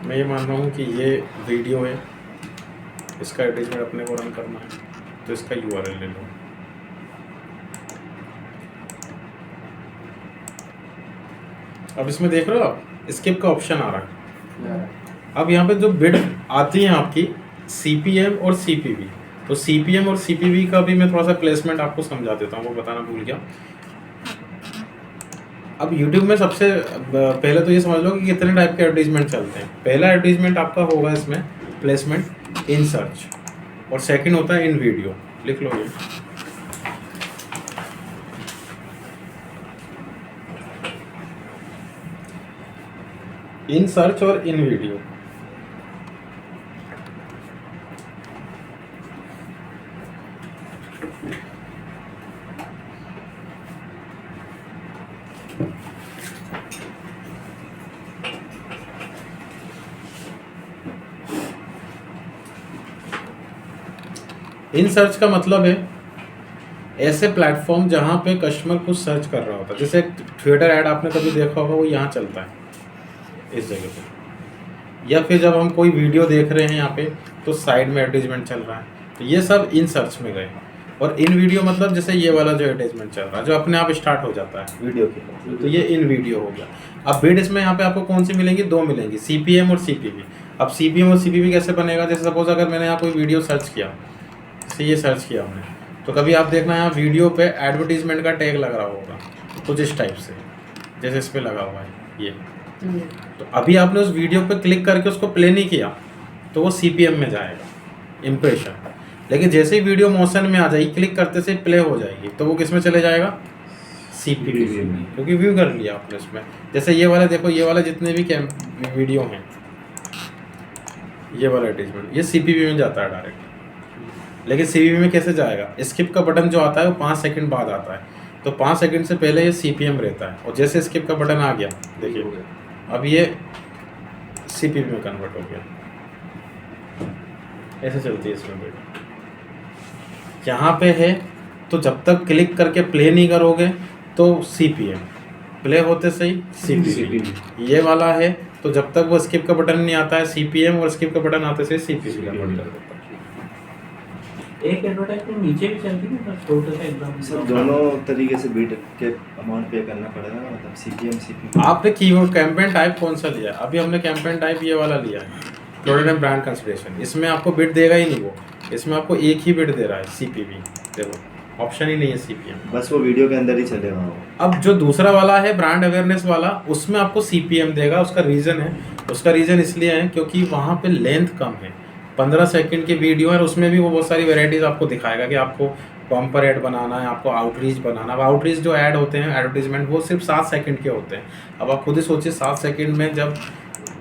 मैं ये मान रहा हूँ कि ये वीडियो है, इसका एडवर्टीजमेंट अपने को रन करना है, तो इसका यूआरएल ले लो। अब इसमें देख रहे हो आप, स्किप का ऑप्शन आ रहा है। अब यहाँ पे जो बिड आती है आपकी सीपीएम और सीपीवी, तो सीपीएम और सीपीवी का भी मैं थोड़ा सा प्लेसमेंट आपको समझा देता हूँ, वो बताना भूल गया। अब YouTube में सबसे पहले तो ये समझ लो कि कितने टाइप के एडवर्टीजमेंट चलते हैं। पहला एडवर्टीजमेंट आपका होगा इसमें प्लेसमेंट इन सर्च, और सेकंड होता है इन वीडियो, लिख लो ये। इन सर्च और इन वीडियो। इन सर्च का मतलब है ऐसे प्लेटफॉर्म जहाँ पे कस्टमर कुछ सर्च कर रहा होता है। जैसे थिएटर ऐड आपने कभी देखा होगा, वो यहाँ चलता है इस जगह पे, या फिर जब हम कोई वीडियो देख रहे हैं यहाँ पे तो साइड में एडवर्टीजमेंट चल रहा है, तो ये सब इन सर्च में गए। और इन वीडियो मतलब जैसे ये वाला जो एडवर्टीजमेंट चल रहा है जो अपने आप स्टार्ट हो जाता है वीडियो के, तो ये इन वीडियो हो गया। अब बिड इसमें यहाँ पे आपको कौन सी मिलेंगी, 2 मिलेंगी, सीपीएम और सीपीवी। अब सीपीएम और सीपीवी कैसे बनेगा, जैसे सपोज अगर मैंने यहाँ कोई वीडियो सर्च किया, जैसे ये सर्च किया हमने, तो कभी आप देखना यहाँ वीडियो पे एडवर्टीजमेंट का टैग लग रहा होगा कुछ इस टाइप से, जैसे इस पे लगा हुआ है ये। तो अभी आपने उस वीडियो पे क्लिक करके उसको प्ले नहीं किया तो वो CPM में जाएगा इम्प्रेशन, लेकिन जैसे ही वीडियो मोशन में आ जाएगी क्लिक करते से प्ले हो जाएगी तो वो किस में चले जाएगा, CPV में, क्योंकि व्यू कर लिया आपने उसमें। जैसे ये वाला देखो, ये वाला जितने भी वीडियो हैं, ये वाला एडवर्टाइजमेंट ये CPV में जाता है डायरेक्ट। लेकिन CPV में कैसे जाएगा, स्किप का बटन जो आता है वो 5 सेकंड बाद आता है, तो 5 सेकंड से पहले ये CPM रहता है, और जैसे स्किप का बटन आ गया देखिए अब ये CPV में कन्वर्ट हो गया। ऐसे चलती है इसमें वीडियो। यहाँ पे है तो जब तक क्लिक करके प्ले नहीं करोगे तो CPM, प्ले होते सही CPV। ये वाला है तो जब तक वो स्किप का बटन नहीं आता है CPM, और स्किप का बटन आते से CPV कन्वर्ट कर देता है। एक एडवर्टाइजमेंट नीचे भी चलती है ना, छोटा सा एकदम सर दोनों तरीके से बीट के अमाउंट पे करना पड़ेगा ना, मतलब CPM CPV। आपने कीवर्ड कैंपेन टाइप कौन सा लिया है? अभी हमने कैंपेन टाइप ये वाला लिया है, प्रोडक्ट एंड ब्रांड कंसिडरेशन। इसमें आपको बिट देगा ही नहीं वो, इसमें आपको एक ही बिट दे रहा है CPV, देखो ऑप्शन ही नहीं है CPM, बस वो वीडियो के अंदर ही चलेगा वो। अब जो दूसरा वाला है ब्रांड अवेयरनेस वाला, उसमें आपको CPM देगा। उसका रीज़न है, उसका रीज़न इसलिए है क्योंकि वहाँ पे लेंथ कम है, 15 सेकंड की वीडियो है, और उसमें भी वो बहुत सारी वेराइटीज़ आपको दिखाएगा कि आपको बम्पर ऐड बनाना है, आपको आउटरीच बनाना है। अब आउटरीच जो ऐड होते हैं एडवर्टीजमेंट वो सिर्फ 7 सेकंड के होते हैं। अब आप खुद ही सोचिए 7 सेकंड में जब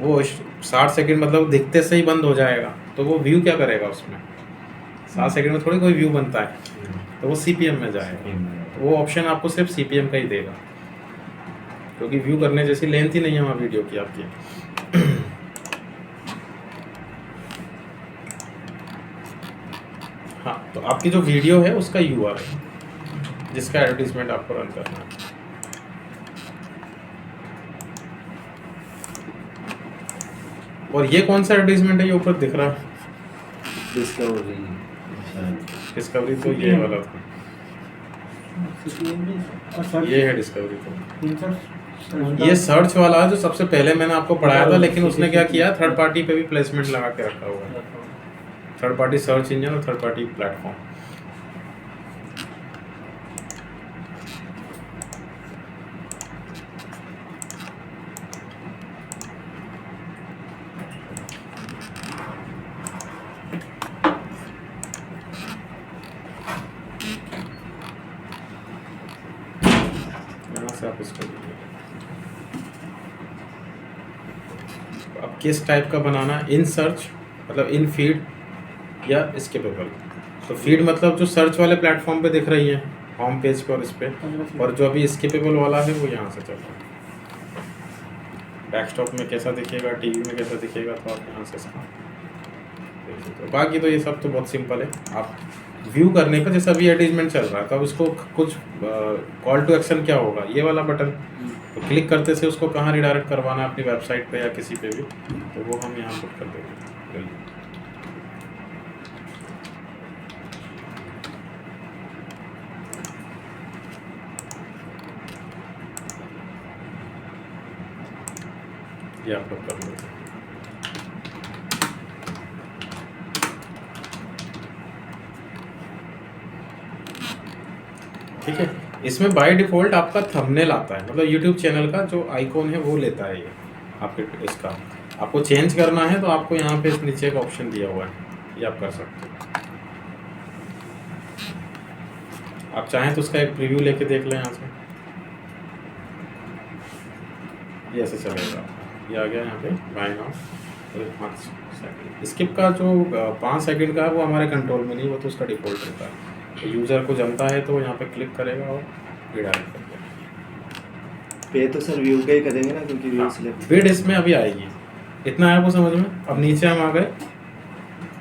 वो 60 सेकंड मतलब दिखते से ही बंद हो जाएगा तो वो व्यू क्या करेगा उसमें, 7 सेकंड में थोड़ी कोई व्यू बनता है, तो वो CPM में जाएगा। वो ऑप्शन आपको सिर्फ CPM का ही देगा, क्योंकि व्यू करने जैसी लेंथ ही नहीं है वहाँ वीडियो की आपकी। हाँ, तो आपकी जो वीडियो है उसका URL जिसका एडवर्टीजमेंट आपको रन करना है। और ये कौन सा एडवर्टीजमेंट है, ये ऊपर दिख रहा है डिस्कवरी शायद। डिस्कवरी, तो ये वाला था, ये है डिस्कवरी। तो ये सर्च वाला है जो सबसे पहले मैंने आपको पढ़ाया था, लेकिन उसने क्या किया, थर्ड पार्टी पे भी प्लेसमेंट लगा के रखा हुआ है, थर्ड पार्टी सर्च इंजन और थर्ड पार्टी प्लेटफॉर्म। यहाँ से आप इसको लीजिए। अब किस टाइप का बनाना है, इन सर्च मतलब इन फीड या स्किपेबल। तो फीड मतलब जो सर्च वाले प्लेटफॉर्म पे दिख रही है होम पेज पर, इस पे, और जो अभी स्किपेबल वाला है वो यहाँ से चल रहा है। डेस्कटॉप में कैसा दिखेगा, टीवी में कैसा दिखेगा, तो आप यहाँ से इसका देख सकते हो। बाकी तो ये सब तो बहुत सिंपल है। आप व्यू करने का जैसा भी एडवर्टीजमेंट चल रहा है, तो अब इसको कुछ कॉल टू एक्शन क्या होगा, ये वाला बटन, तो क्लिक करते से उसको कहाँ रिडायरेक्ट करवाना है, अपनी वेबसाइट पे या किसी पे भी, तो वो हम यहाँ पुट कर देंगे। ये आप लोग कर लो। ठीक है, इसमें बाय डिफ़ॉल्ट आपका थंबनेल आता है, मतलब YouTube चैनल का जो आइकॉन है वो लेता है ये आपके इसका। आपको चेंज करना है तो आपको यहाँ पे इस नीचे का ऑप्शन दिया हुआ है, ये आप कर सकते हो। आप चाहें तो उसका एक प्रीव्यू लेके देख लें यहाँ से, ये ऐसे चलेगा। ये आ गया यहाँ पे बाय नाउ, 5 सेकंड। स्किप का जो 5 सेकंड का है वो हमारे कंट्रोल में नहीं, वो तो उसका डिफ़ॉल्ट रहता है। तो यूज़र को जमता है तो यहाँ पे क्लिक करेगा और रिडायरेक्ट कर देगा। पे तो सर व्यू का ही करेंगे ना, क्योंकि व्यू सिलेक्ट बिड इसमें अभी आएगी। इतना है आपको समझ में। अब नीचे हम आ गए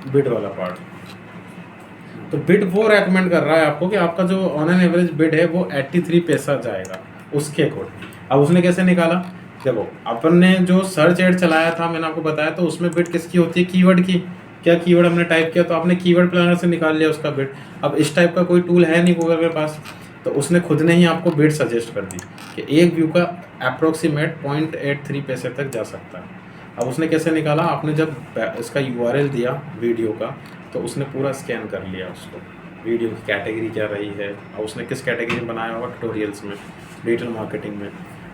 बिड वाला पार्ट। तो बिड वो रेकमेंड कर रहा है आपको कि आपका जो ऑन एन एवरेज बिड है वो 83 पैसा जाएगा उसके अकॉर्डिंग। अब उसने कैसे निकाला, देखो अपन ने जो सर्च एड चलाया था मैंने आपको बताया, तो उसमें बिड किसकी होती है, कीवर्ड की। क्या कीवर्ड हमने टाइप किया तो आपने कीवर्ड प्लानर से निकाल लिया उसका बिड। अब इस टाइप का कोई टूल है नहीं गूगल के पास, तो उसने खुद ने ही आपको बिड सजेस्ट कर दी कि एक व्यू का अप्रोक्सीमेट 0.83 पैसे तक जा सकता है। अब उसने कैसे निकाला, आपने जब इसका URL दिया वीडियो का तो उसने पूरा स्कैन कर लिया उसको, वीडियो की कैटेगरी क्या रही है और उसने किस कैटेगरी में बनाया होगा, ट्यूटोरियल्स में, डिजिटल मार्केटिंग में।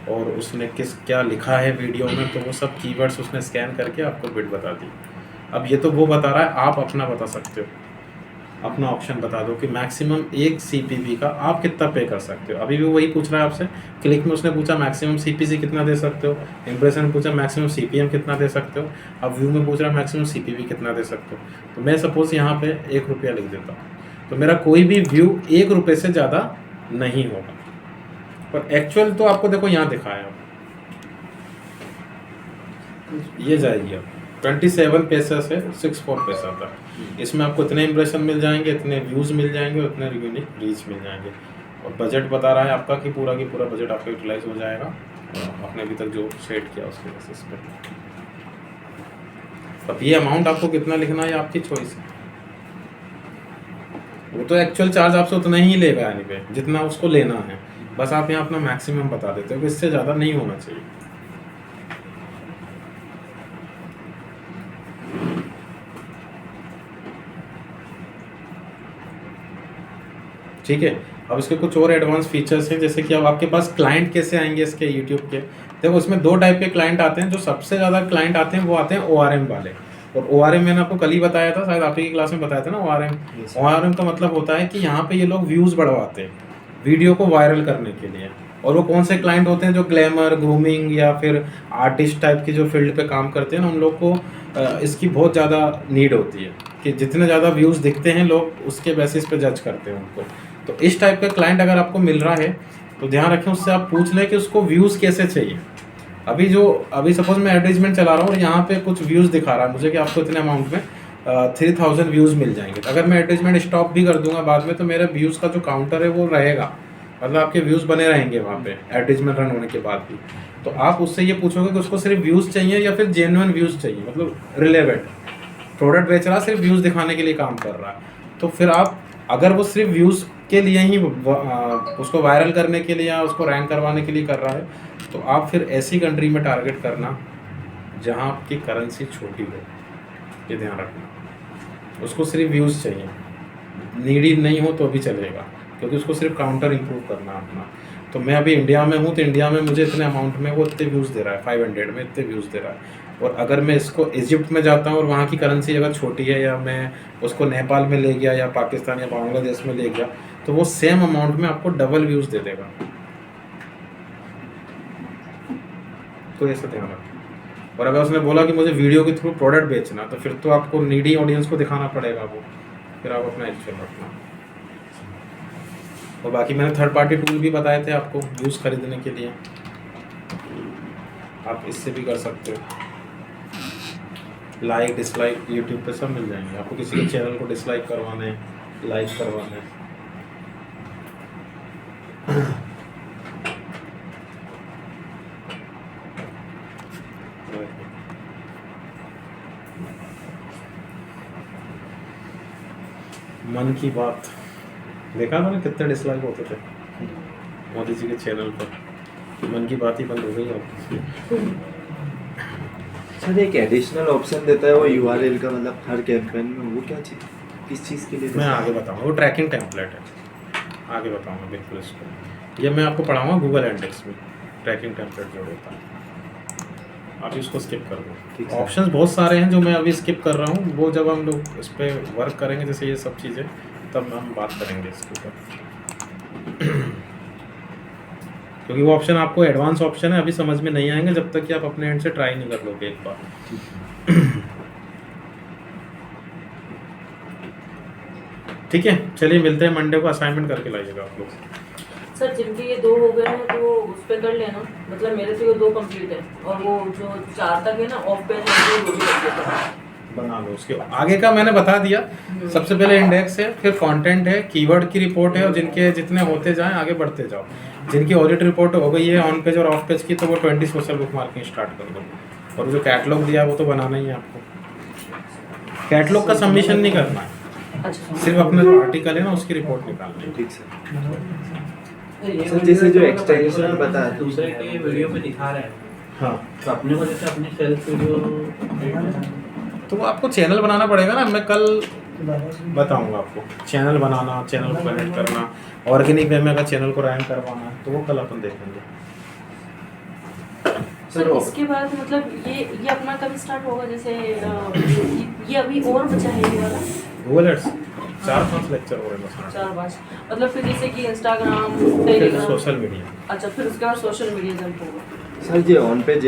और उसने क्या लिखा है वीडियो में, तो वो सब कीवर्ड्स उसने स्कैन करके आपको बिड बता दी। अब ये तो वो बता रहा है, आप अपना बता सकते हो, अपना ऑप्शन बता दो कि मैक्सिमम एक CPV का आप कितना पे कर सकते हो। अभी भी वही पूछ रहा है आपसे, क्लिक में उसने पूछा मैक्सिमम CPC कितना दे सकते हो, इंप्रेशन में पूछा मैक्सिमम CPM कितना दे सकते हो, अब व्यू में पूछ रहा है मैक्सिमम CPV कितना दे सकते हो। तो मैं सपोज यहाँ पे 1 रुपया लिख देता हूँ, तो मेरा कोई भी व्यू 1 रुपये से ज़्यादा नहीं होगा। पर एक्चुअल तो आपको देखो यहाँ दिखाया, ये जाएगी अब 27 पैसा से 64 पैसा तक। इसमें आपको इतने इंप्रेशन मिल जाएंगे, इतने व्यूज़ मिल जाएंगे, उतने यूनिक रीच मिल जाएंगे। और बजट बता रहा है आपका कि पूरा की पूरा बजट आपका यूटिलाइज हो जाएगा आपने अभी तक जो सेट किया उसके बेसिस पे। अब ये अमाउंट आपको कितना लिखना है आपकी चॉइस है। वो तो एक्चुअल चार्ज आपसे उतना ही लेगा यानी पे जितना उसको लेना है, बस आप यहाँ अपना मैक्सिमम बता देते हो कि इससे ज़्यादा नहीं होना चाहिए। ठीक है, अब इसके कुछ और एडवांस फीचर्स हैं, जैसे कि अब आपके पास क्लाइंट कैसे आएंगे इसके यूट्यूब के। देखो इसमें 2 टाइप के क्लाइंट आते हैं। जो सबसे ज़्यादा क्लाइंट आते हैं वो आते हैं ORM वाले। और ORM मैंने आपको कल ही बताया था, शायद आप ही की क्लास में बताया था ना। ORM का मतलब होता है कि यहाँ पे ये लोग व्यूज़ बढ़वाते हैं वीडियो को वायरल करने के लिए। और वो कौन से क्लाइंट होते हैं, जो ग्लैमर, ग्रूमिंग या फिर आर्टिस्ट टाइप की जो फील्ड पे काम करते हैं ना, उन लोग को इसकी बहुत ज़्यादा नीड होती है कि जितने ज़्यादा व्यूज़ दिखते हैं लोग उसके बेसिस पे जज करते हैं उनको। तो इस टाइप का क्लाइंट अगर आपको मिल रहा है तो ध्यान रखें, उससे आप पूछ लें कि उसको व्यूज़ कैसे चाहिए। अभी सपोज मैं एडवर्टीजमेंट चला रहा हूँ और यहाँ पे कुछ व्यूज़ दिखा रहा है मुझे कि आपको इतने अमाउंट में 3000 व्यूज़ मिल जाएंगे। तो अगर मैं एडवर्टीजमेंट स्टॉप भी कर दूंगा बाद में, तो मेरे व्यूज़ का जो काउंटर है वो रहेगा, मतलब आपके व्यूज़ बने रहेंगे वहाँ पे एडवर्टीजमेंट रन होने के बाद भी। तो आप उससे ये पूछोगे कि उसको सिर्फ व्यूज़ चाहिए या फिर जेन्युइन व्यूज़ चाहिए, मतलब रिलेवेंट। प्रोडक्ट बेच रहा है, सिर्फ व्यूज़ दिखाने के लिए काम कर रहा है, तो फिर आप अगर वो सिर्फ व्यूज़ के लिए ही उसको वायरल करने के लिए या उसको रैंक करवाने के लिए कर रहा है, तो आप फिर ऐसी कंट्री में टारगेट करना जहाँ आपकी करेंसी छोटी हो, ये ध्यान रखना। उसको सिर्फ व्यूज़ चाहिए, नीडी नहीं हो तो भी चलेगा, क्योंकि उसको सिर्फ काउंटर इंप्रूव करना अपना। तो मैं अभी इंडिया में हूँ, तो इंडिया में मुझे इतने अमाउंट में वो इतने व्यूज़ दे रहा है, 500 में इतने व्यूज़ दे रहा है। और अगर मैं इसको इजिप्ट में जाता हूँ और वहाँ की करेंसी अगर छोटी है, या मैं उसको नेपाल में ले गया या पाकिस्तान या बांग्लादेश में ले गया, तो वो सेम अमाउंट में आपको डबल व्यूज़ दे देगा। तो ऐसा ध्यान रखें। और अगर उसने बोला कि मुझे वीडियो के थ्रू प्रोडक्ट बेचना, तो फिर तो आपको नीडी ऑडियंस को दिखाना पड़ेगा वो, फिर आप अपना एक्चुअल रखना। और बाकी मैंने थर्ड पार्टी टूल भी बताए थे आपको व्यूज़ खरीदने के लिए, आप इससे भी कर सकते हो। लाइक डिसलाइक यूट्यूब पे सब मिल जाएंगे आपको। किसी के चैनल को डिसलाइक करवाना है, लाइक करवाना है। मन की बात देखा था ना, कितने डिसलाइक होते थे मोदी जी के चैनल पर। मन की बात ही बंद हो गई आपकी। सर एक एडिशनल ऑप्शन देता है वो URL का, मतलब हर कैंपेन में, वो क्या चीज़, किस चीज़ के लिए? मैं आगे बताऊंगा, वो ट्रैकिंग टेम्पलेट है, आगे बताऊंगा बिल्कुल इसको। ये मैं आपको पढ़ाऊंगा गूगल एंडेक्स में ट्रैकिंग टेम्पलेट जो होता है। आप इसको स्किप कर दो। ऑप्शंस बहुत सारे हैं जो मैं अभी स्किप कर रहा हूँ, वो जब हम लोग इस पर वर्क करेंगे, जैसे ये सब चीज़ें, तब हम बात करेंगे इसके ऊपर। क्योंकि वो ऑप्शन आपको एडवांस ऑप्शन है, अभी समझ में नहीं आएंगे जब तक कि आप अपने एंड से ट्राई नहीं कर लोगे एक बार। ठीक है, चलिए मिलते हैं मंडे को। असाइनमेंट करके लाइएगा आप लोग। सर जिनके ये 2 हो गए हैं तो वो उस पर कर लेना, मतलब मेरे तो ये 2 कंप्लीट है, और वो जो 4 तक है ना ऑफ पेज है, वो भी कर देता बना लो। उसके आगे का मैंने बता दिया। सबसे पहले इंडेक्स है, फिर कंटेंट है, कीवर्ड की रिपोर्ट है, और जिनके जितने होते जाएं आगे बढ़ते जाओ। जिनकी ऑडिट रिपोर्ट हो गई है ऑन पेज और ऑफ पेज की, तो वो 20 सोशल बुक मार्किंग स्टार्ट कर दो। और जो कैटलॉग दिया वो तो बनाना ही है आपको। कैटलॉग का सबमिशन नहीं करना है, अच्छा। सिर्फ अपना जो आर्टिकल है ना उसकी रिपोर्ट निकालनी है। ठीक सर, जैसे जो एक्सटेंशन बताया दूसरे के वीडियो में दिखा रहे हैं, हाँ, तो अपने को जैसे अपनी सेल्फ वीडियो, तो वो आपको चैनल बनाना पड़ेगा ना। मैं कल बताऊंगा आपको चैनल बनाना, चैनल को कनेक्ट करना, ऑर्गेनिक वे में अगर चैनल को रैंक करवाना है तो वो कल अपन देखेंगे। सर इसके बाद मतलब ये अपना कब स्टार्ट होगा, जैसे ये अभी और बचा है ये वाला गूगल एड्स 4-5 लेक्चर हो रहे हैं बस। 4-5, मतलब फिर जैसे कि इंस्टाग्राम, फिर टेलीग्राम, सोशल मीडिया। अच्छा फिर उसके बाद सोशल मीडिया जंप होगा। सर ये ऑन पेज